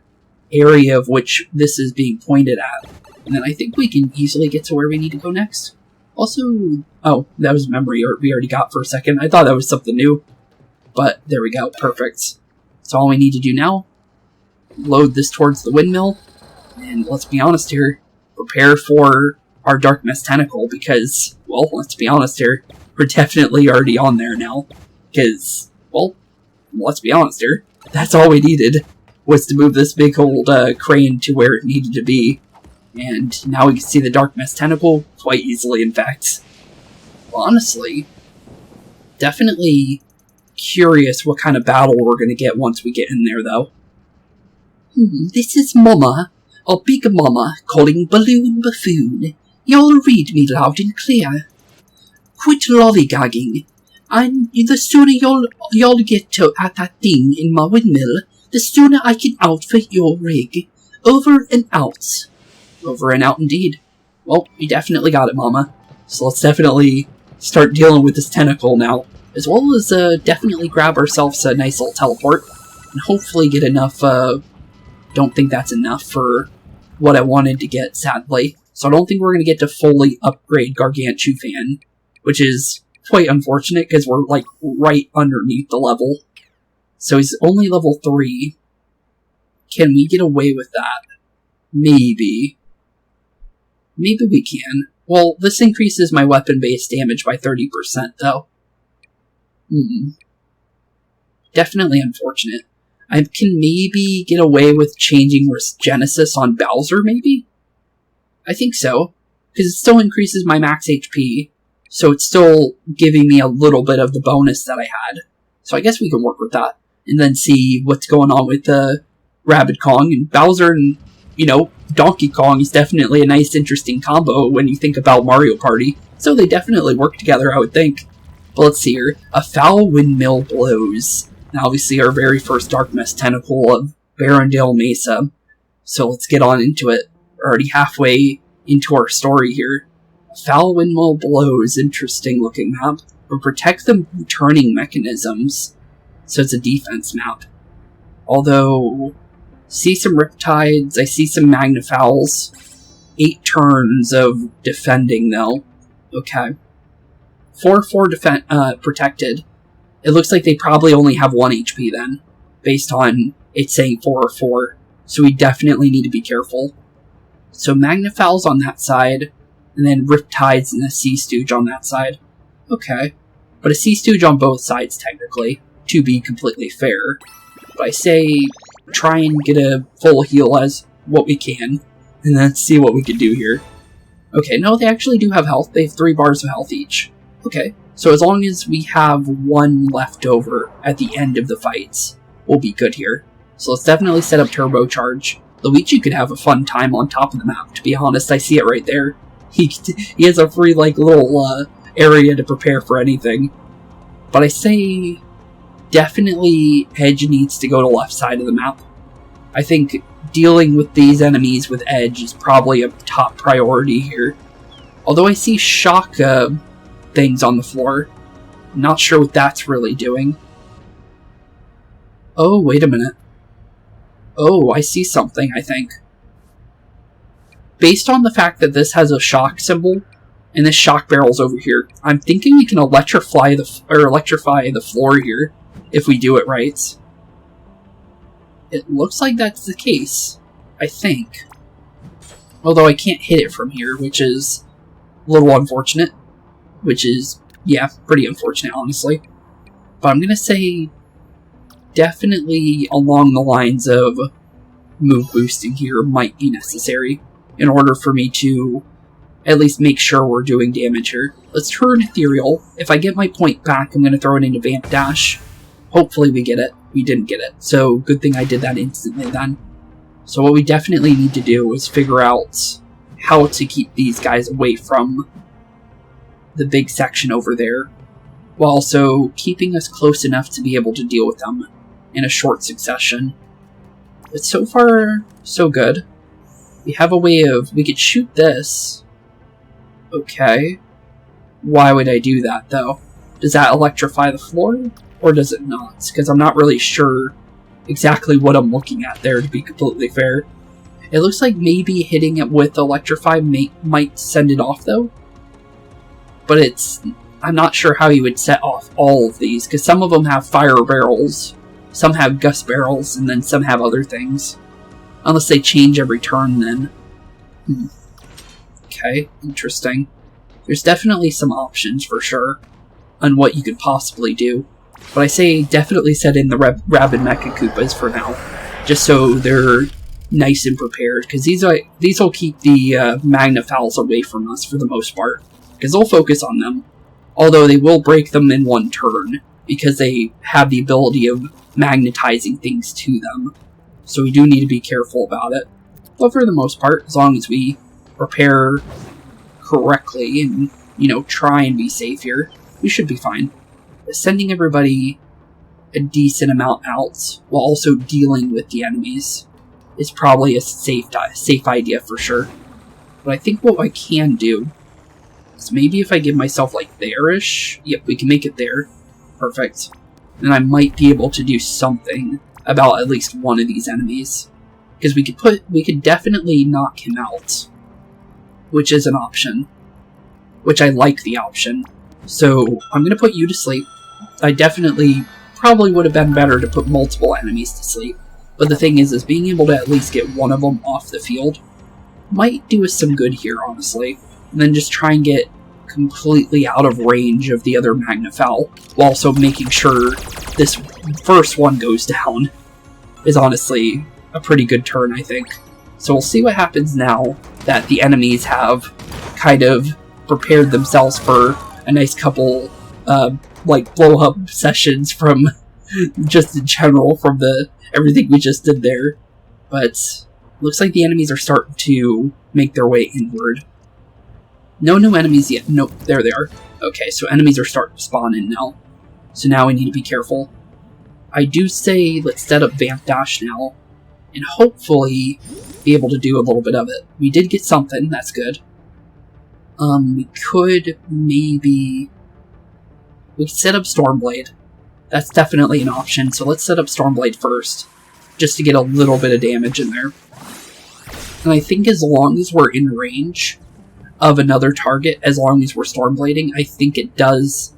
area of which this is being pointed at. And then I think we can easily get to where we need to go next. Also... Oh, that was memory we already got for a second. I thought that was something new. But there we go, perfect. So all we need to do now, load this towards the windmill, and let's be honest here, prepare for our Dark Mist Tentacle, because, well, let's be honest here, we're definitely already on there now, because, well, let's be honest here, that's all we needed, was to move this big old crane to where it needed to be, and now we can see the Dark Mist Tentacle quite easily, in fact. Well, honestly, definitely curious what kind of battle we're going to get once we get in there, though. This is Mama, our big Mama, calling Balloon Buffoon. Y'all read me loud and clear. Quit lollygagging, and the sooner y'all get to at that thing in my windmill, the sooner I can outfit your rig. Over and out. Over and out indeed. Well, we definitely got it, Mama. So let's definitely start dealing with this tentacle now. As well as definitely grab ourselves a nice little teleport. And hopefully get enough, don't think that's enough for what I wanted to get, sadly. So I don't think we're going to get to fully upgrade Gargantuan, which is quite unfortunate because we're, like, right underneath the level. So he's only level 3. Can we get away with that? Maybe. Maybe we can. Well, this increases my weapon-based damage by 30%, though. Definitely unfortunate. I can maybe get away with changing Genesis on Bowser, maybe? I think so. Because it still increases my max HP, so it's still giving me a little bit of the bonus that I had. So I guess we can work with that. And then see what's going on with Rabbid Kong. And Bowser and, you know, Donkey Kong is definitely a nice, interesting combo when you think about Mario Party. So they definitely work together, I would think. But let's see here. A foul windmill blows. And obviously our very first Dark Mist tentacle of Barrendale Mesa. So let's get on into it. We're already halfway into our story here. A foul windmill blows. Interesting looking map. But protect the turning mechanisms. So it's a defense map. Although, see some Riptides, I see some Magnifowls. 8 turns of defending, though. Okay. 4-4 protected. It looks like they probably only have 1 HP then, based on it saying 4 or 4. So we definitely need to be careful. So Magnifowls on that side, and then Riptides and a Sea Stooge on that side. Okay. But a Sea Stooge on both sides, technically, to be completely fair. But I say, try and get a full heal as what we can, and then see what we can do here. Okay, no, they actually do have health. They have 3 bars of health each. Okay, so as long as we have 1 left over at the end of the fights, we'll be good here. So let's definitely set up Turbocharge. Luigi could have a fun time on top of the map, to be honest. I see it right there. He has a free, like, little area to prepare for anything. But I say, definitely Edge needs to go to left side of the map. I think dealing with these enemies with Edge is probably a top priority here. Although I see shock things on the floor. I'm not sure what that's really doing. Oh, wait a minute. Oh, I see something, I think. Based on the fact that this has a shock symbol, and this shock barrel's over here, I'm thinking we can electrify the floor here, if we do it right. It looks like that's the case, I think. Although I can't hit it from here, which is a little unfortunate. Which is, yeah, pretty unfortunate, honestly. But I'm gonna say definitely along the lines of move boosting here might be necessary in order for me to at least make sure we're doing damage here. Let's turn Ethereal. If I get my point back, I'm gonna throw it into Vamp Dash. Hopefully we get it. We didn't get it. So, good thing I did that instantly then. So what we definitely need to do is figure out how to keep these guys away from the big section over there, while also keeping us close enough to be able to deal with them in a short succession. But so far, so good. We have a way of... we could shoot this. Okay. Why would I do that, though? Does that electrify the floor? Or does it not? Because I'm not really sure exactly what I'm looking at there, to be completely fair. It looks like maybe hitting it with Electrify might send it off, though. But it's... I'm not sure how you would set off all of these, because some of them have fire barrels, some have gust barrels, and then some have other things. Unless they change every turn, then. Okay, interesting. There's definitely some options, for sure, on what you could possibly do. But I say definitely set in the Rabid Magikoopas for now, just so they're nice and prepared, because these will keep the Magnifowls away from us for the most part, because they'll focus on them. Although they will break them in 1 turn, because they have the ability of magnetizing things to them. So we do need to be careful about it. But for the most part, as long as we prepare correctly and, you know, try and be safe here, we should be fine. Sending everybody a decent amount out while also dealing with the enemies is probably a safe idea for sure. But I think what I can do is maybe if I give myself like there-ish, yep, we can make it there. Perfect. Then I might be able to do something about at least one of these enemies. Because we could definitely knock him out, which is an option. Which I like the option. So I'm going to put you to sleep. I definitely probably would have been better to put multiple enemies to sleep. But the thing is being able to at least get one of them off the field might do us some good here, honestly. And then just try and get completely out of range of the other Magnafowl, while also making sure this first one goes down, is honestly a pretty good turn, I think. So we'll see what happens now that the enemies have kind of prepared themselves for a nice couple, like, blow-up sessions from just in general from everything we just did there. But looks like the enemies are starting to make their way inward. No new enemies yet. Nope, there they are. Okay, so enemies are starting to spawn in now. So now we need to be careful. I do say let's set up Vamp Dash now, and hopefully be able to do a little bit of it. We did get something, that's good. We could maybe... We could set up Stormblade. That's definitely an option, so let's set up Stormblade first, just to get a little bit of damage in there. And I think as long as we're in range of another target, as long as we're Stormblading, I think it does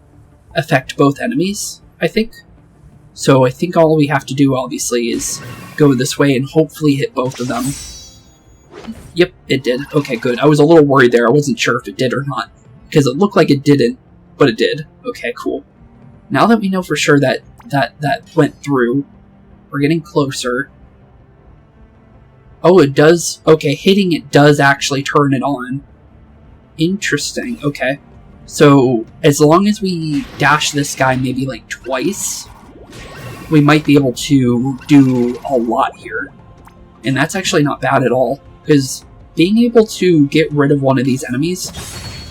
affect both enemies, I think. So I think all we have to do, obviously, is go this way and hopefully hit both of them. Yep, it did. Okay, good. I was a little worried there. I wasn't sure if it did or not, because it looked like it didn't, but it did. Okay, cool. Now that we know for sure that went through, we're getting closer. Oh, it does. Okay, hitting it does actually turn it on. Interesting. Okay. So, as long as we dash this guy maybe like twice, we might be able to do a lot here. And that's actually not bad at all, because being able to get rid of one of these enemies,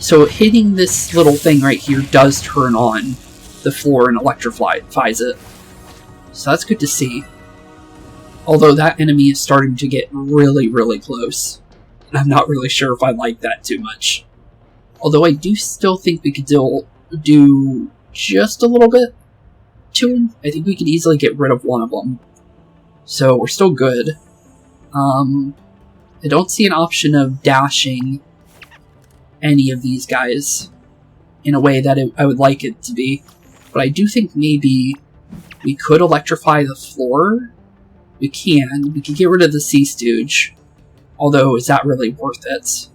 so hitting this little thing right here does turn on the floor and electrifies it. So that's good to see. Although that enemy is starting to get really, really close. And I'm not really sure if I like that too much. Although I do still think we could do just a little bit to him. I think we could easily get rid of one of them. So we're still good. I don't see an option of dashing any of these guys in a way that I would like it to be. But I do think maybe we could electrify the floor. We can get rid of the Sea Stooge. Although, is that really worth it?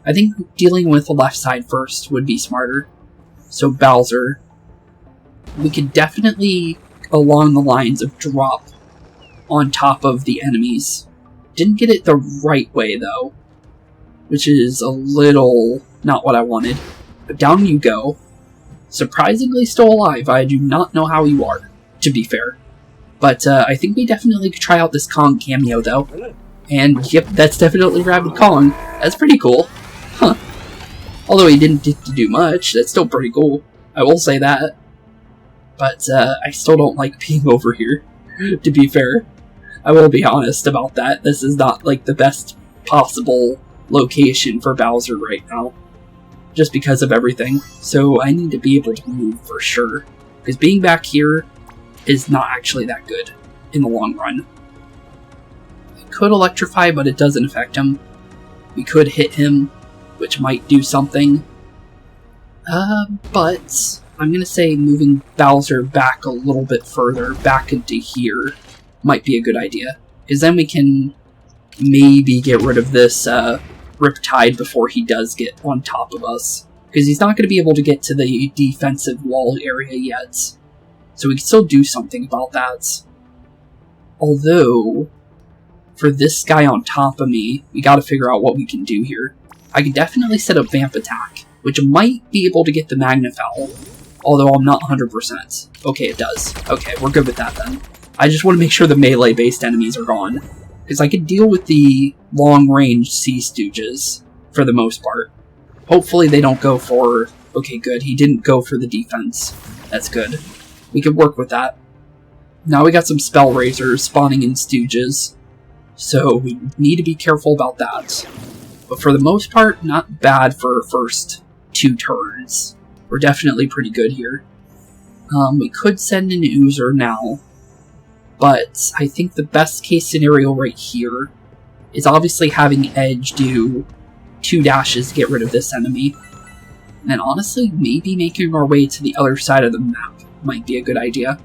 I think dealing with the left side first would be smarter. So Bowser, we could definitely, along the lines of drop on top of the enemies. Didn't get it the right way though, which is a little not what I wanted. But down you go. Surprisingly still alive. I do not know how you are, to be fair. But I think we definitely could try out this Kong cameo though. And yep, that's definitely Rabbid Kong. That's pretty cool. Huh. Although he didn't get to do much, that's still pretty cool. I will say that. But I still don't like being over here, to be fair. I will be honest about that. This is not like the best possible location for Bowser right now. Just because of everything. So I need to be able to move for sure. Because being back here is not actually that good in the long run. It could electrify, but it doesn't affect him. We could hit him, which might do something. But I'm going to say moving Bowser back a little bit further, back into here, might be a good idea. Because then we can maybe get rid of this Riptide before he does get on top of us. Because he's not going to be able to get to the defensive wall area yet. So we can still do something about that. Although, for this guy on top of me, we gotta figure out what we can do here. I can definitely set up Vamp Attack, which might be able to get the Magnafowl. Although I'm not 100%. Okay, it does. Okay, we're good with that then. I just want to make sure the melee-based enemies are gone. Because I could deal with the long-range Sea Stooges, for the most part. Hopefully they don't go for... Okay, good. He didn't go for the defense. That's good. We could work with that. Now we got some Spell Raisers spawning in Stooges. So we need to be careful about that. But for the most part, not bad for first 2 turns. We're definitely pretty good here. We could send an Oozer now. But I think the best case scenario right here is obviously having Edge do 2 dashes to get rid of this enemy. And then honestly, maybe making our way to the other side of the map might be a good idea.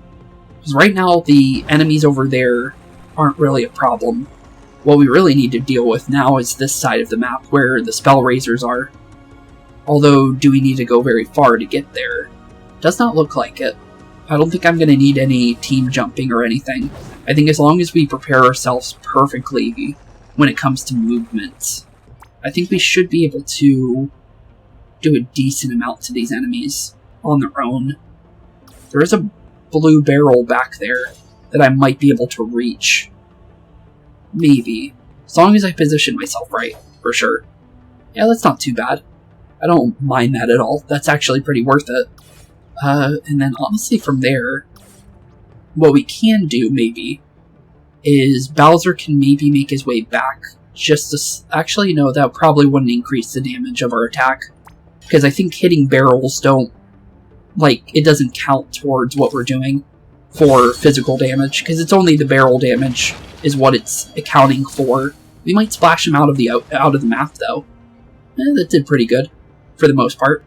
Because right now, the enemies over there aren't really a problem. What we really need to deal with now is this side of the map where the Spell Raisers are. Although, do we need to go very far to get there? Does not look like it. I don't think I'm going to need any team jumping or anything. I think as long as we prepare ourselves perfectly when it comes to movements, I think we should be able to do a decent amount to these enemies on their own. There is a blue barrel back there that I might be able to reach. Maybe. As long as I position myself right, for sure. Yeah, that's not too bad. I don't mind that at all. That's actually pretty worth it. And then honestly from there, what we can do maybe is Bowser can maybe make his way back just to... Actually, no, that probably wouldn't increase the damage of our attack. Because I think hitting barrels don't... Like, it doesn't count towards what we're doing for physical damage. Because it's only the barrel damage is what it's accounting for. We might splash him out of the map, though. That did pretty good, for the most part.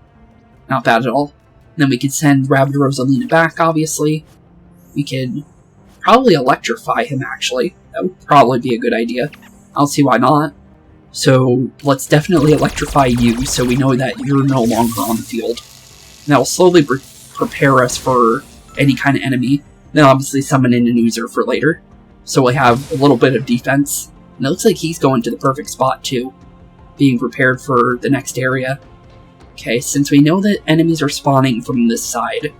Not bad at all. Then we could send Rabbid Rosalina back, obviously. We could probably electrify him, actually. That would probably be a good idea. I don't see why not. So, let's definitely electrify you, so we know that you're no longer on the field. And that will slowly prepare us for any kind of enemy. Then obviously summon in an Oozer for later. So we'll have a little bit of defense. And it looks like he's going to the perfect spot, too. Being prepared for the next area. Okay, since we know that enemies are spawning from this side,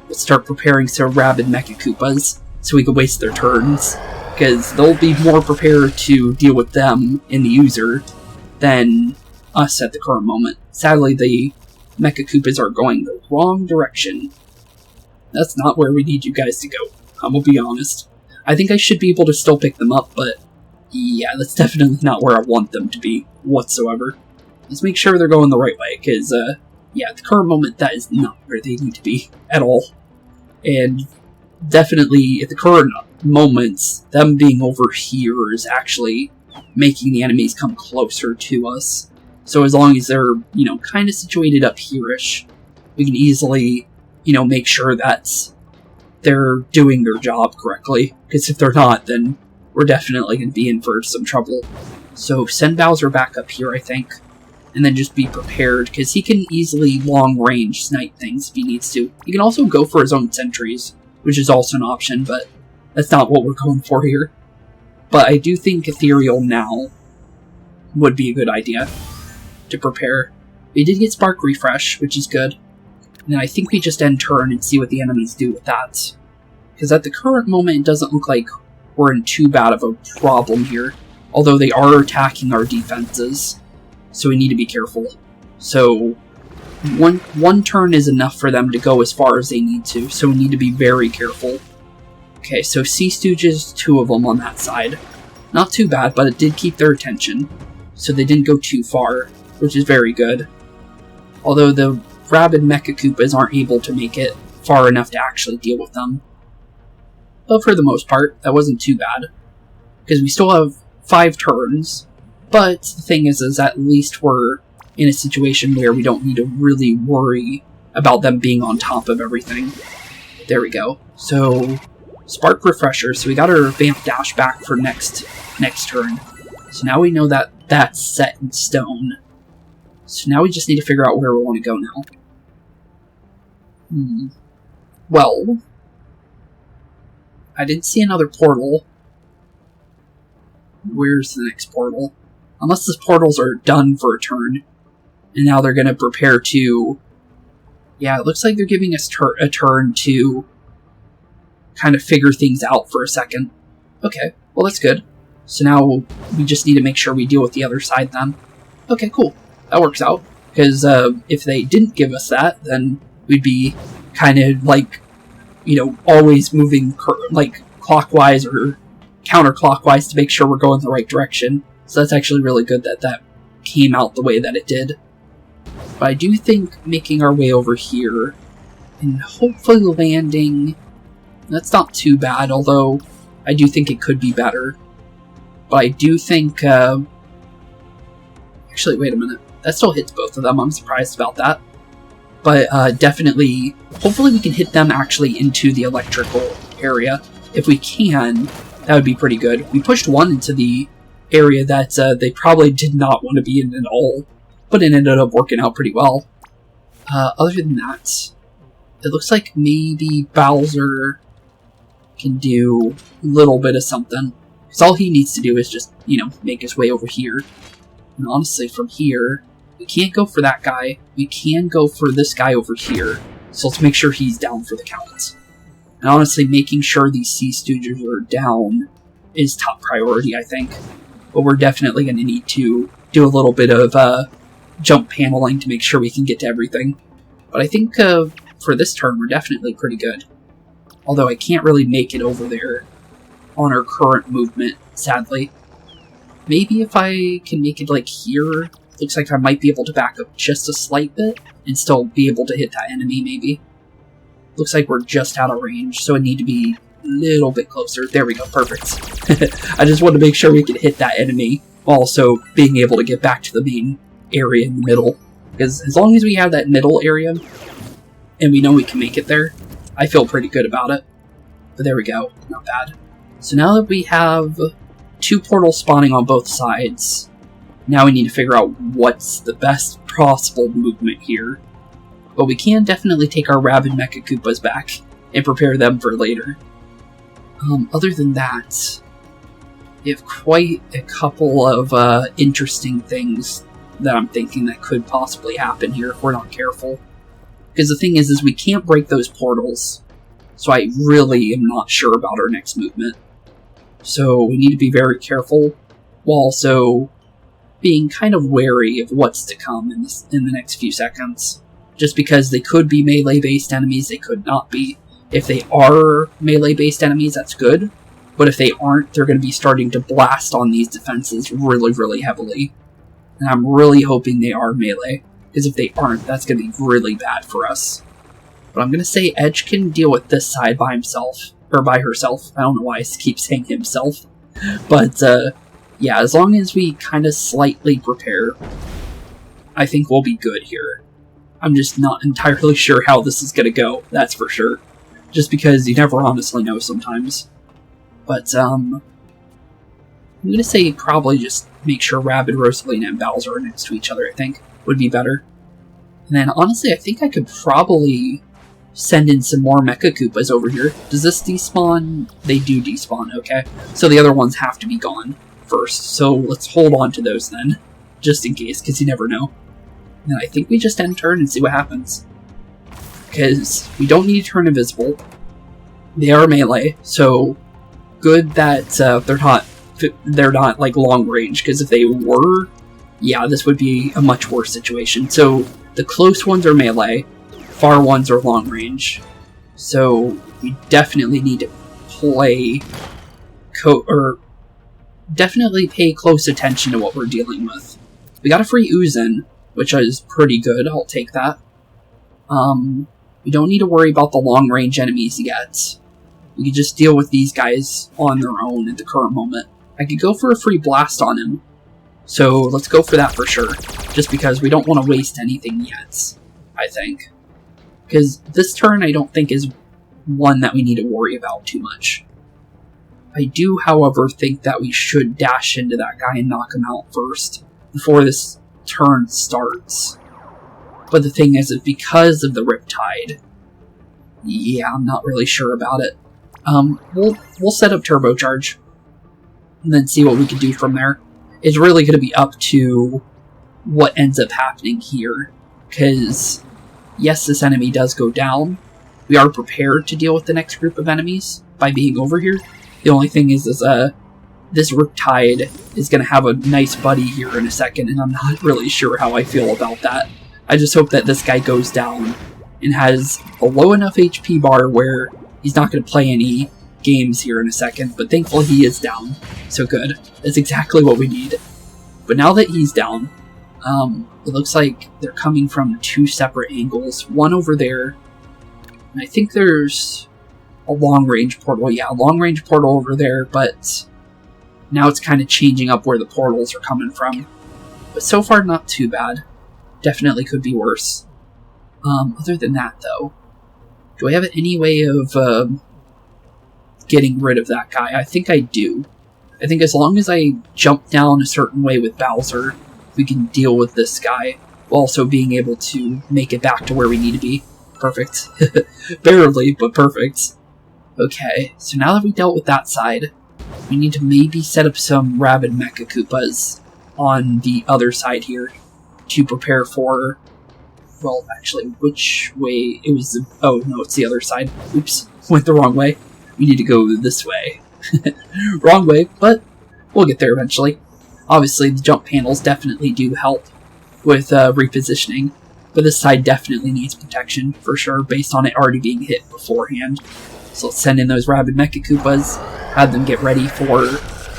let's start preparing some rabid Magikoopas so we can waste their turns. Because they'll be more prepared to deal with them in the Oozer than us at the current moment. Sadly, the Magikoopas are going the wrong direction. That's not where we need you guys to go, I'm gonna be honest. I think I should be able to still pick them up, but yeah, that's definitely not where I want them to be whatsoever. Let's make sure they're going the right way, because, yeah, at the current moment, that is not where they need to be at all. And definitely, at the current moments, them being over here is actually making the enemies come closer to us. So as long as they're, you know, kind of situated up here-ish, we can easily, you know, make sure that they're doing their job correctly. Because if they're not, then we're definitely going to be in for some trouble. So send Bowser back up here, I think. And then just be prepared, because he can easily long-range snipe things if he needs to. He can also go for his own sentries, which is also an option, but that's not what we're going for here. But I do think Ethereal now would be a good idea to prepare. We did get Spark Refresh, which is good. And I think we just end turn and see what the enemies do with that. Because at the current moment, it doesn't look like we're in too bad of a problem here. Although they are attacking our defenses. So we need to be careful. So, one turn is enough for them to go as far as they need to, so we need to be very careful. Okay, so Sea Stooges, 2 of them on that side. Not too bad, but it did keep their attention. So they didn't go too far, which is very good. Although the rabid Magikoopas aren't able to make it far enough to actually deal with them. But for the most part, that wasn't too bad. Because we still have 5 turns. But the thing is at least we're in a situation where we don't need to really worry about them being on top of everything. There we go. So, Spark Refresher. So we got our Vamp Dash back for next turn. So now we know that that's set in stone. So now we just need to figure out where we want to go now. Well, I didn't see another portal. Where's the next portal? Unless the portals are done for a turn, and now they're going to prepare to Yeah, it looks like they're giving us a turn to kind of figure things out for a second. Okay, well that's good. So now we just need to make sure we deal with the other side then. Okay, cool. That works out. Because if they didn't give us that, then we'd be kind of like, you know, always moving like clockwise or counterclockwise to make sure we're going the right direction. So that's actually really good that that came out the way that it did. But I do think making our way over here and hopefully landing, that's not too bad, although I do think it could be better. But I do think, actually, wait a minute. That still hits both of them. I'm surprised about that. But definitely, hopefully we can hit them actually into the electrical area. If we can, that would be pretty good. We pushed one into the area that they probably did not want to be in at all, but it ended up working out pretty well. Other than that, it looks like maybe Bowser can do a little bit of something. Because all he needs to do is just, you know, make his way over here. And honestly, from here, we can't go for that guy. We can go for this guy over here. So let's make sure he's down for the count. And honestly, making sure these Sea Stooges are down is top priority, I think. But we're definitely going to need to do a little bit of jump paneling to make sure we can get to everything. But I think for this turn, we're definitely pretty good. Although I can't really make it over there on our current movement, sadly. Maybe if I can make it like here, looks like I might be able to back up just a slight bit and still be able to hit that enemy, maybe. Looks like we're just out of range, so I need to be a little bit closer. There we go, perfect. I just wanted to make sure we could hit that enemy while also being able to get back to the main area in the middle. Because as long as we have that middle area, and we know we can make it there, I feel pretty good about it. But there we go, not bad. So now that we have 2 portals spawning on both sides, now we need to figure out what's the best possible movement here. But we can definitely take our Rabbid Magikoopas back and prepare them for later. Other than that, we have quite a couple of interesting things that I'm thinking that could possibly happen here if we're not careful. Because the thing is we can't break those portals, so I really am not sure about our next movement. So we need to be very careful, while also being kind of wary of what's to come in the next few seconds. Just because they could be melee-based enemies, they could not be. If they are melee-based enemies, that's good. But if they aren't, they're going to be starting to blast on these defenses really, really heavily. And I'm really hoping they are melee. Because if they aren't, that's going to be really bad for us. But I'm going to say Edge can deal with this side by himself. Or by herself. I don't know why I keep saying himself. But, yeah, as long as we kind of slightly prepare, I think we'll be good here. I'm just not entirely sure how this is going to go, that's for sure. Just because you never honestly know sometimes. But, I'm going to say probably just make sure Rabbid, Rosalina, and Bowser are next to each other, I think, would be better. And then, honestly, I think I could probably send in some more Magikoopas over here. Does this despawn? They do despawn, okay. So the other ones have to be gone first. So let's hold on to those then, just in case, because you never know. And I think we just end turn and see what happens. Because we don't need to turn invisible. They are melee, so good that they're not like long range, because if they were, yeah, this would be a much worse situation. So the close ones are melee, far ones are long range. So we definitely need to definitely pay close attention to what we're dealing with. We got a free Uzin, which is pretty good. I'll take that. We don't need to worry about the long range enemies yet. We can just deal with these guys on their own at the current moment. I could go for a free blast on him. So let's go for that for sure. Just because we don't want to waste anything yet, I think. Because this turn I don't think is one that we need to worry about too much. I do, however, think that we should dash into that guy and knock him out first, before this turn starts. But the thing is because of the Riptide, yeah, I'm not really sure about it. We'll set up Turbocharge, and then see what we can do from there. It's really going to be up to what ends up happening here, because, yes, this enemy does go down. We are prepared to deal with the next group of enemies by being over here. The only thing is this Riptide is going to have a nice buddy here in a second, and I'm not really sure how I feel about that. I just hope that this guy goes down and has a low enough HP bar where he's not going to play any games here in a second, but thankfully he is down. So good. That's exactly what we need. But now that he's down, it looks like they're coming from 2 separate angles. One over there, and I think there's a long-range portal. Yeah, a long-range portal over there, but now it's kind of changing up where the portals are coming from. But so far, not too bad. Definitely could be worse. Other than that, though, do I have any way of getting rid of that guy? I think I do. I think as long as I jump down a certain way with Bowser, we can deal with this guy, while also being able to make it back to where we need to be. Perfect. Barely, but perfect. Okay, so now that we dealt with that side, we need to maybe set up some Rabbid Magikoopas on the other side here to prepare for, well, actually, which way? It was the, oh no, it's the other side. Oops, went the wrong way. We need to go this way. Wrong way, but we'll get there eventually. Obviously, the jump panels definitely do help with repositioning, but this side definitely needs protection, for sure, based on it already being hit beforehand. So let's send in those Rabbid Magikoopas, have them get ready for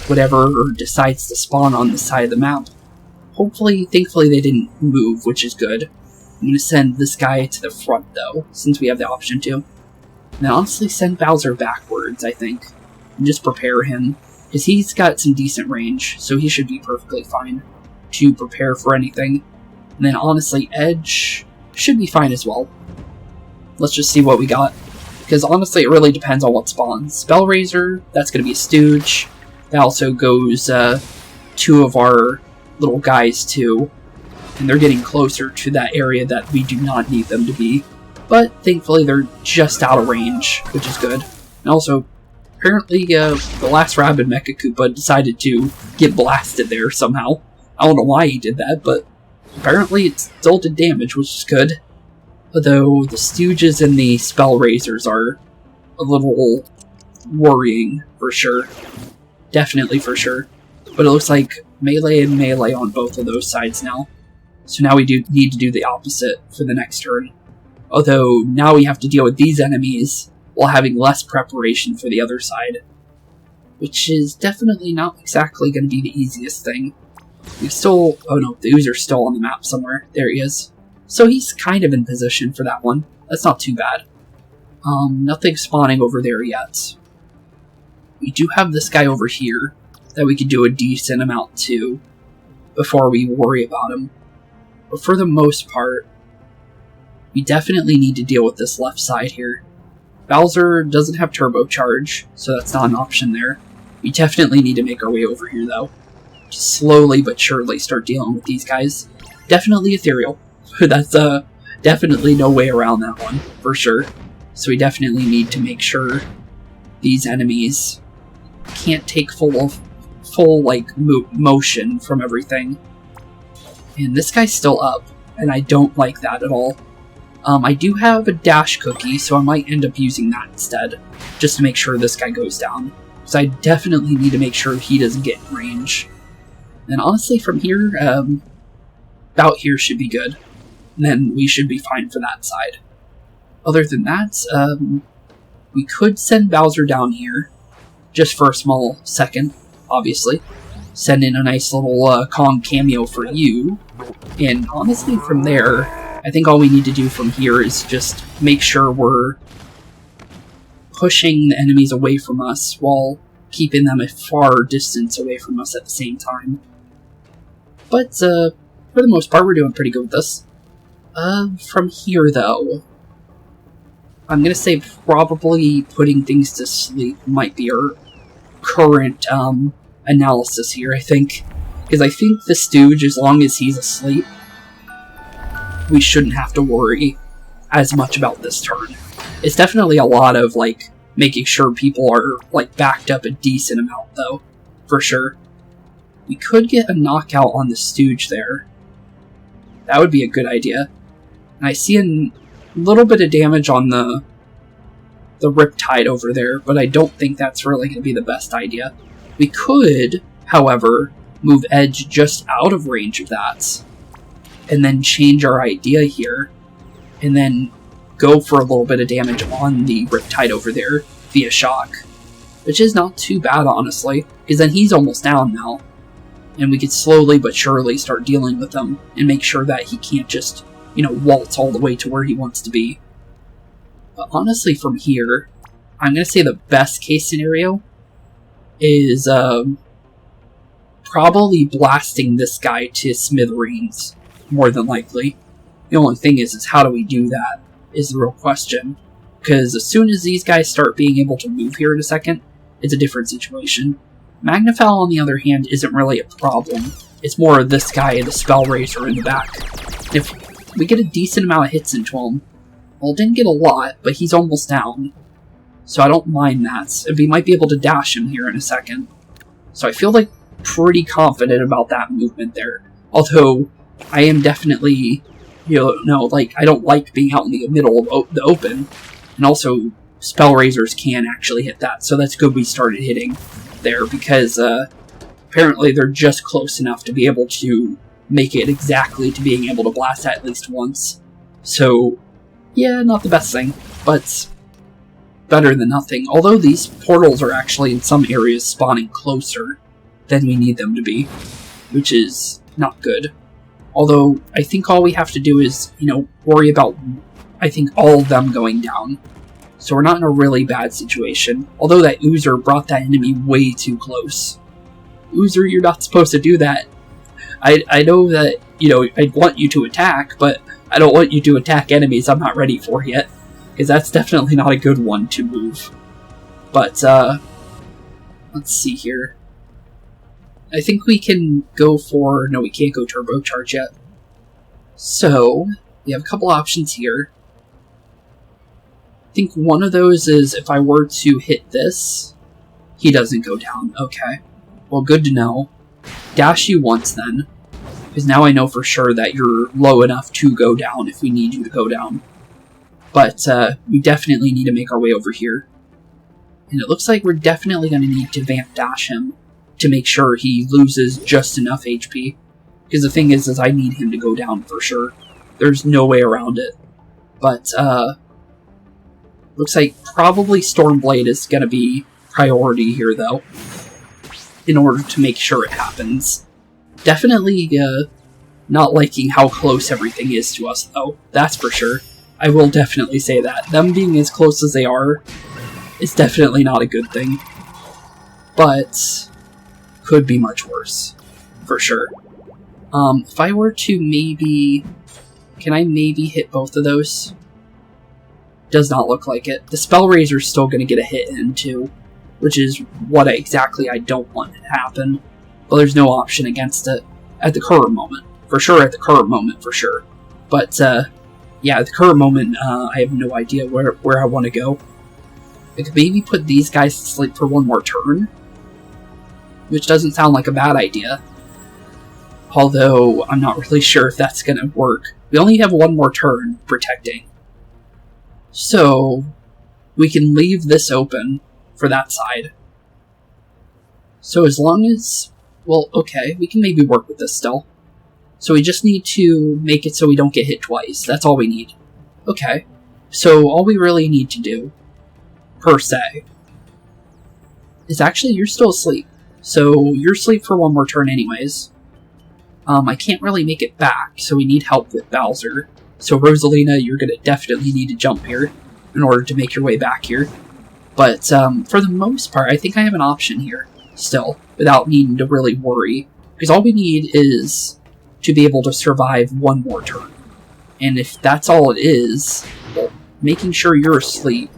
whatever decides to spawn on the side of the map. Hopefully, thankfully they didn't move, which is good. I'm going to send this guy to the front, though, since we have the option to. And then honestly send Bowser backwards, I think, and just prepare him, because he's got some decent range, so he should be perfectly fine to prepare for anything. And then honestly, Edge should be fine as well. Let's just see what we got, because honestly it really depends on what spawns. Spellraiser, that's going to be a Stooge. That also goes 2 of our little guys too, and they're getting closer to that area that we do not need them to be. But thankfully they're just out of range, which is good. And also, apparently the last Rabbid Magikoopa decided to get blasted there somehow. I don't know why he did that, but apparently it still did damage, which is good. Although the Stooges and the Spellraisers are a little worrying, for sure. Definitely for sure. But it looks like melee and melee on both of those sides now. So now we do need to do the opposite for the next turn. Although now we have to deal with these enemies while having less preparation for the other side. Which is definitely not exactly going to be the easiest thing. We still... oh no, the Oozer's still on the map somewhere. There he is. So he's kind of in position for that one. That's not too bad. Nothing spawning over there yet. We do have this guy over here that we could do a decent amount to before we worry about him. But for the most part, we definitely need to deal with this left side here. Bowser doesn't have turbocharge, so that's not an option there. We definitely need to make our way over here, though. Just slowly but surely start dealing with these guys. Definitely ethereal. That's definitely no way around that one, for sure. So we definitely need to make sure these enemies can't take full motion from everything. And this guy's still up, and I don't like that at all. I do have a dash cookie, so I might end up using that instead, just to make sure this guy goes down. So I definitely need to make sure he doesn't get in range. And honestly, from here, about here should be good. And then we should be fine for that side. Other than that, we could send Bowser down here, just for a small second, obviously. Send in a nice little Kong cameo for you. And honestly, from there, I think all we need to do from here is just make sure we're pushing the enemies away from us while keeping them a far distance away from us at the same time. But for the most part, we're doing pretty good with this. From here, though, I'm going to say probably putting things to sleep might be our current analysis here, I think. Because I think the Stooge, as long as he's asleep, we shouldn't have to worry as much about this turn. It's definitely a lot of, like, making sure people are, like, backed up a decent amount, though. For sure. We could get a knockout on the Stooge there. That would be a good idea. And I see little bit of damage on the Riptide over there, but I don't think that's really going to be the best idea. We could, however, move Edge just out of range of that, and then change our idea here, and then go for a little bit of damage on the Riptide over there via shock, which is not too bad, honestly, because then he's almost down now, and we could slowly but surely start dealing with him and make sure that he can't just, waltz all the way to where he wants to be. But honestly, from here, I'm going to say the best case scenario is probably blasting this guy to smithereens, more than likely. The only thing is how do we do that is the real question. Because as soon as these guys start being able to move here in a second, it's a different situation. Magnifal, on the other hand, isn't really a problem. It's more of this guy, the Spell Raiser, in the back. If we get a decent amount of hits into him, well, didn't get a lot, but he's almost down. So I don't mind that. And we might be able to dash him here in a second. So I feel like pretty confident about that movement there. Although, I am definitely, I don't like being out in the middle of the open. And also, Spell Raisers can actually hit that. So that's good we started hitting there, because apparently they're just close enough to be able to make it exactly to being able to blast at least once. So, yeah, not the best thing, but better than nothing. Although these portals are actually in some areas spawning closer than we need them to be, which is not good. Although, I think all we have to do is, worry about, I think, all of them going down. So we're not in a really bad situation. Although that Oozer brought that enemy way too close. Oozer, you're not supposed to do that. I know that, I want you to attack, but I don't want you to attack enemies I'm not ready for yet. Because that's definitely not a good one to move. But, let's see here. I think we can go for... No, we can't go turbocharge yet. So, we have a couple options here. I think one of those is if I were to hit this, he doesn't go down. Okay. Well, good to know. Dash you once then. Because now I know for sure that you're low enough to go down if we need you to go down. But we definitely need to make our way over here. And it looks like we're definitely going to need to vamp dash him to make sure he loses just enough HP. Because the thing is I need him to go down for sure. There's no way around it. But, looks like probably Stormblade is going to be priority here, though. In order to make sure it happens. Definitely not liking how close everything is to us, though. That's for sure. I will definitely say that. Them being as close as they are is definitely not a good thing. But could be much worse. For sure. If I were to maybe... Can I maybe hit both of those? Does not look like it. The Spell Raiser's still going to get a hit in, too. Which is what exactly I don't want to happen. But there's no option against it at the current moment. For sure, at the current moment, for sure. But, yeah, at the current moment, I have no idea where I want to go. I could maybe put these guys to sleep for one more turn. Which doesn't sound like a bad idea. Although, I'm not really sure if that's going to work. We only have one more turn protecting. So, we can leave this open for that side. So as long as... Well, okay, we can maybe work with this still. So we just need to make it so we don't get hit twice. That's all we need. Okay. So all we really need to do, per se, is actually you're still asleep. So you're asleep for one more turn anyways. I can't really make it back, so we need help with Bowser. So Rosalina, you're going to definitely need to jump here in order to make your way back here. But for the most part, I think I have an option here still, without needing to really worry. Because all we need is to be able to survive one more turn. And if that's all it is, well, making sure you're asleep,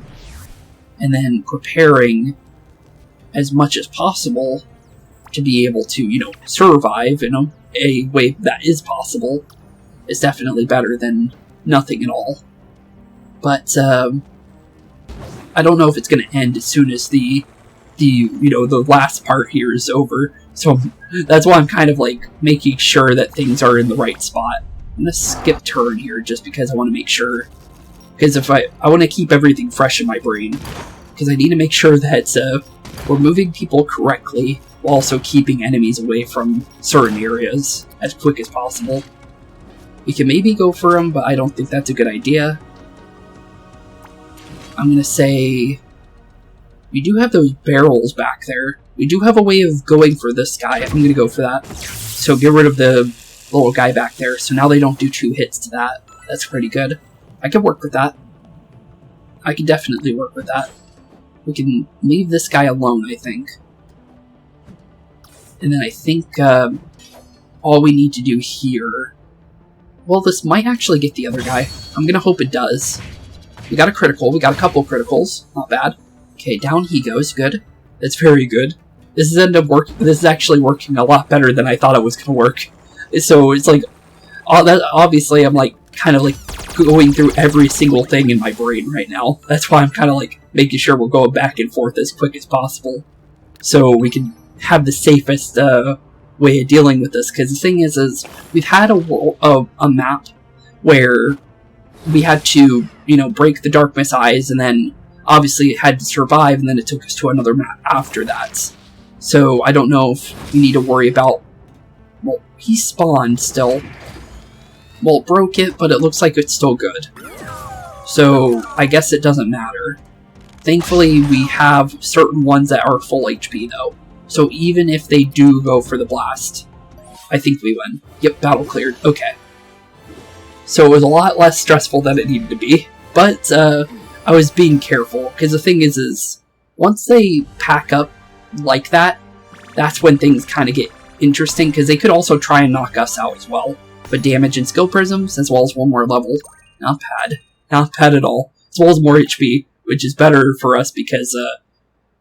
and then preparing as much as possible to be able to, survive in a way that is possible, is definitely better than nothing at all. But, I don't know if it's going to end as soon as the last part here is over. So that's why I'm kind of making sure that things are in the right spot. I'm going to skip turn here just because I want to make sure Because if I want to keep everything fresh in my brain. Because I need to make sure that we're moving people correctly, while also keeping enemies away from certain areas as quick as possible. We can maybe go for them, but I don't think that's a good idea. I'm going to say... we do have those barrels back there. We do have a way of going for this guy. I'm going to go for that. So get rid of the little guy back there. So now they don't do 2 hits to that. That's pretty good. I can work with that. I can definitely work with that. We can leave this guy alone, I think. And then I think all we need to do here... well, this might actually get the other guy. I'm going to hope it does. We got a critical. We got a couple criticals. Not bad. Okay, down he goes. Good. That's very good. This is actually working a lot better than I thought it was going to work. So it's like... obviously, I'm like kind of like going through every single thing in my brain right now. That's why I'm kind of like making sure we're going back and forth as quick as possible. So we can have the safest way of dealing with this. Because the thing is we've had a map where we had to, you know, break the Dark Eyes, and then obviously it had to survive, and then it took us to another map after that. So I don't know if we need to worry about... well, he spawned still. Well, it broke it, but it looks like it's still good. So I guess it doesn't matter. Thankfully, we have certain ones that are full HP, though. So even if they do go for the blast, I think we win. Yep, battle cleared. Okay. So it was a lot less stressful than it needed to be. But I was being careful, because the thing is once they pack up like that, that's when things kind of get interesting, because they could also try and knock us out as well. But damage and skill prisms, as well as 1 more level. Not bad. Not bad at all. As well as more HP, which is better for us because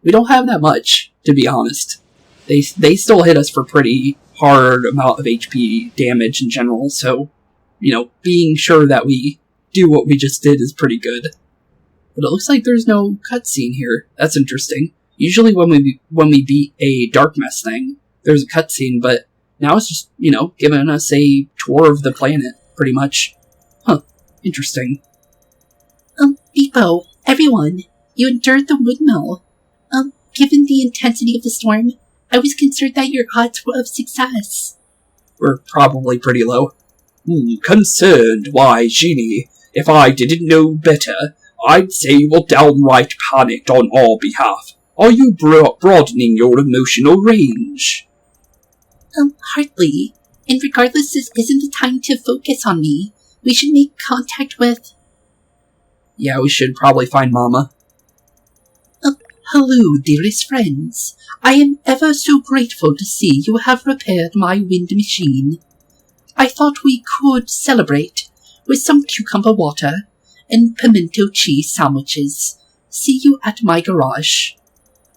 we don't have that much, to be honest. They still hit us for pretty hard amount of HP damage in general, so, you know, being sure that we do what we just did is pretty good. But it looks like there's no cutscene here. That's interesting. Usually when we beat a Dark Mess thing, there's a cutscene, but now it's just, you know, giving us a tour of the planet, pretty much. Huh. Interesting. BeepO, everyone, you endured the windmill. Given the intensity of the storm, I was concerned that your odds were of success. We're probably pretty low. Concerned? Why, Genie, if I didn't know better, I'd say you were downright panicked on our behalf. Are you broadening your emotional range? Hardly. And regardless, this isn't the time to focus on me. We should make contact with... yeah, we should probably find Mama. Hello, dearest friends. I am ever so grateful to see you have repaired my wind machine. I thought we could celebrate with some cucumber water and pimento cheese sandwiches. See you at my garage.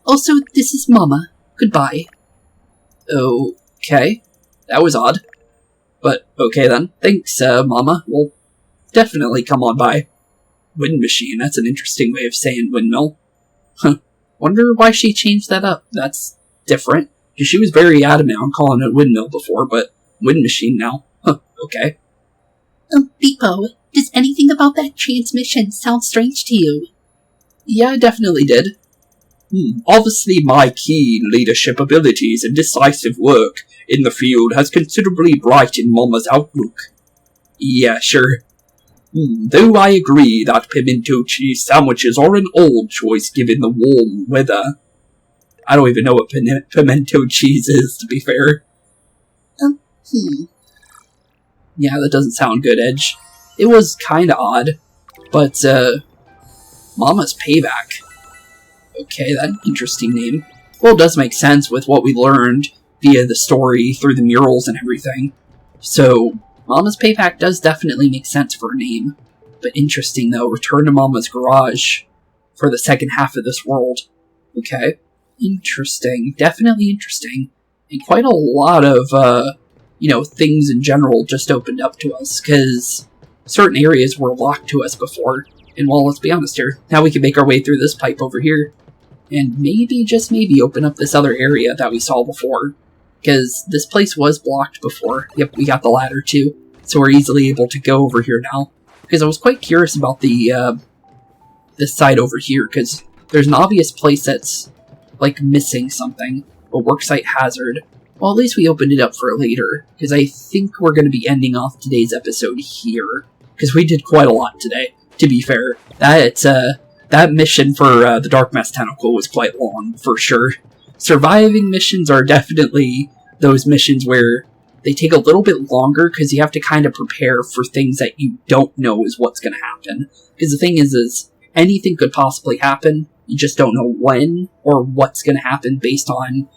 Also, this is Mama. Goodbye. Okay. That was odd. But, okay then. Thanks, Mama. We'll definitely come on by. Wind machine, that's an interesting way of saying windmill. Huh. Wonder why she changed that up. That's different. Because she was very adamant on calling it windmill before, but wind machine now. Huh, okay. BeepO, does anything about that transmission sound strange to you? Yeah, I definitely did. Obviously my keen leadership abilities and decisive work in the field has considerably brightened Mama's outlook. Yeah, sure. Though I agree that pimento cheese sandwiches are an old choice given the warm weather. I don't even know what pimento cheese is, to be fair. Yeah, that doesn't sound good, Edge. It was kinda odd, but, Mama's Payback. Okay, that's an interesting name. Well, it does make sense with what we learned via the story, through the murals and everything. So, Mama's Payback does definitely make sense for a name. But interesting, though. Return to Mama's garage for the second half of this world. Okay. Interesting. Definitely interesting. And quite a lot of, things in general just opened up to us, because certain areas were locked to us before. And, well, let's be honest here. Now we can make our way through this pipe over here. And maybe, just maybe, open up this other area that we saw before. Because this place was blocked before. Yep, we got the ladder too. So we're easily able to go over here now. because I was quite curious about this side over here, because there's an obvious place that's, like, missing something. A worksite hazard. Well, at least we opened it up for later, because I think we're going to be ending off today's episode here, because we did quite a lot today, to be fair. That mission for the Dark Mass Tentacle was quite long, for sure. Surviving missions are definitely those missions where they take a little bit longer, because you have to kind of prepare for things that you don't know is what's going to happen. Because the thing is anything could possibly happen, you just don't know when or what's going to happen based on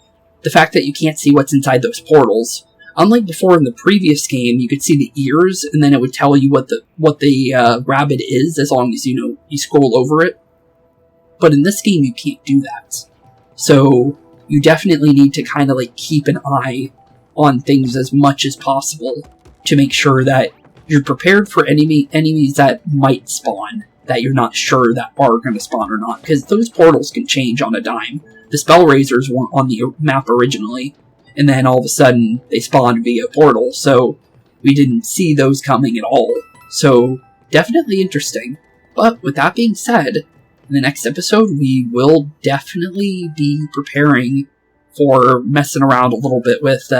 the fact that you can't see what's inside those portals. Unlike before in the previous game, you could see the ears, and then it would tell you what the Rabbid is, as long as, you scroll over it. But in this game, you can't do that. So, you definitely need to kind of, like, keep an eye on things as much as possible to make sure that you're prepared for enemies that might spawn, that you're not sure that are going to spawn or not, because those portals can change on a dime. The Spell Raisers weren't on the map originally, and then all of a sudden they spawned via portal, so we didn't see those coming at all. So, definitely interesting. But with that being said, in the next episode we will definitely be preparing for messing around a little bit with,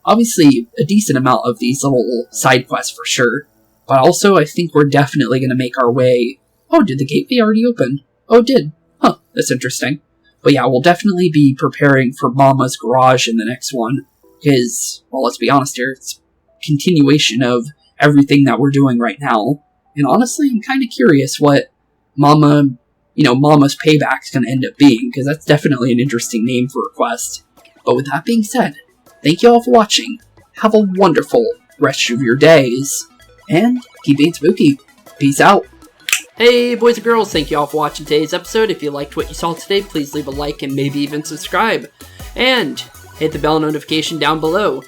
obviously, a decent amount of these little side quests for sure. But also, I think we're definitely going to make our way... Oh, did the gateway already open? Oh, it did. Huh, that's interesting. But yeah, we'll definitely be preparing for Mama's Garage in the next one, because, well, let's be honest here, it's a continuation of everything that we're doing right now. And honestly, I'm kind of curious what Mama's Payback's going to end up being, because that's definitely an interesting name for a quest. But with that being said, thank you all for watching. Have a wonderful rest of your days, and keep being spooky. Peace out. Hey boys and girls, thank you all for watching today's episode. If you liked what you saw today, please leave a like and maybe even subscribe. And hit the bell notification down below.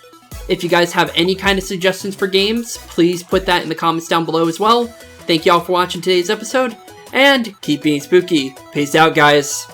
If you guys have any kind of suggestions for games, please put that in the comments down below as well. Thank you all for watching today's episode, and keep being spooky. Peace out, guys.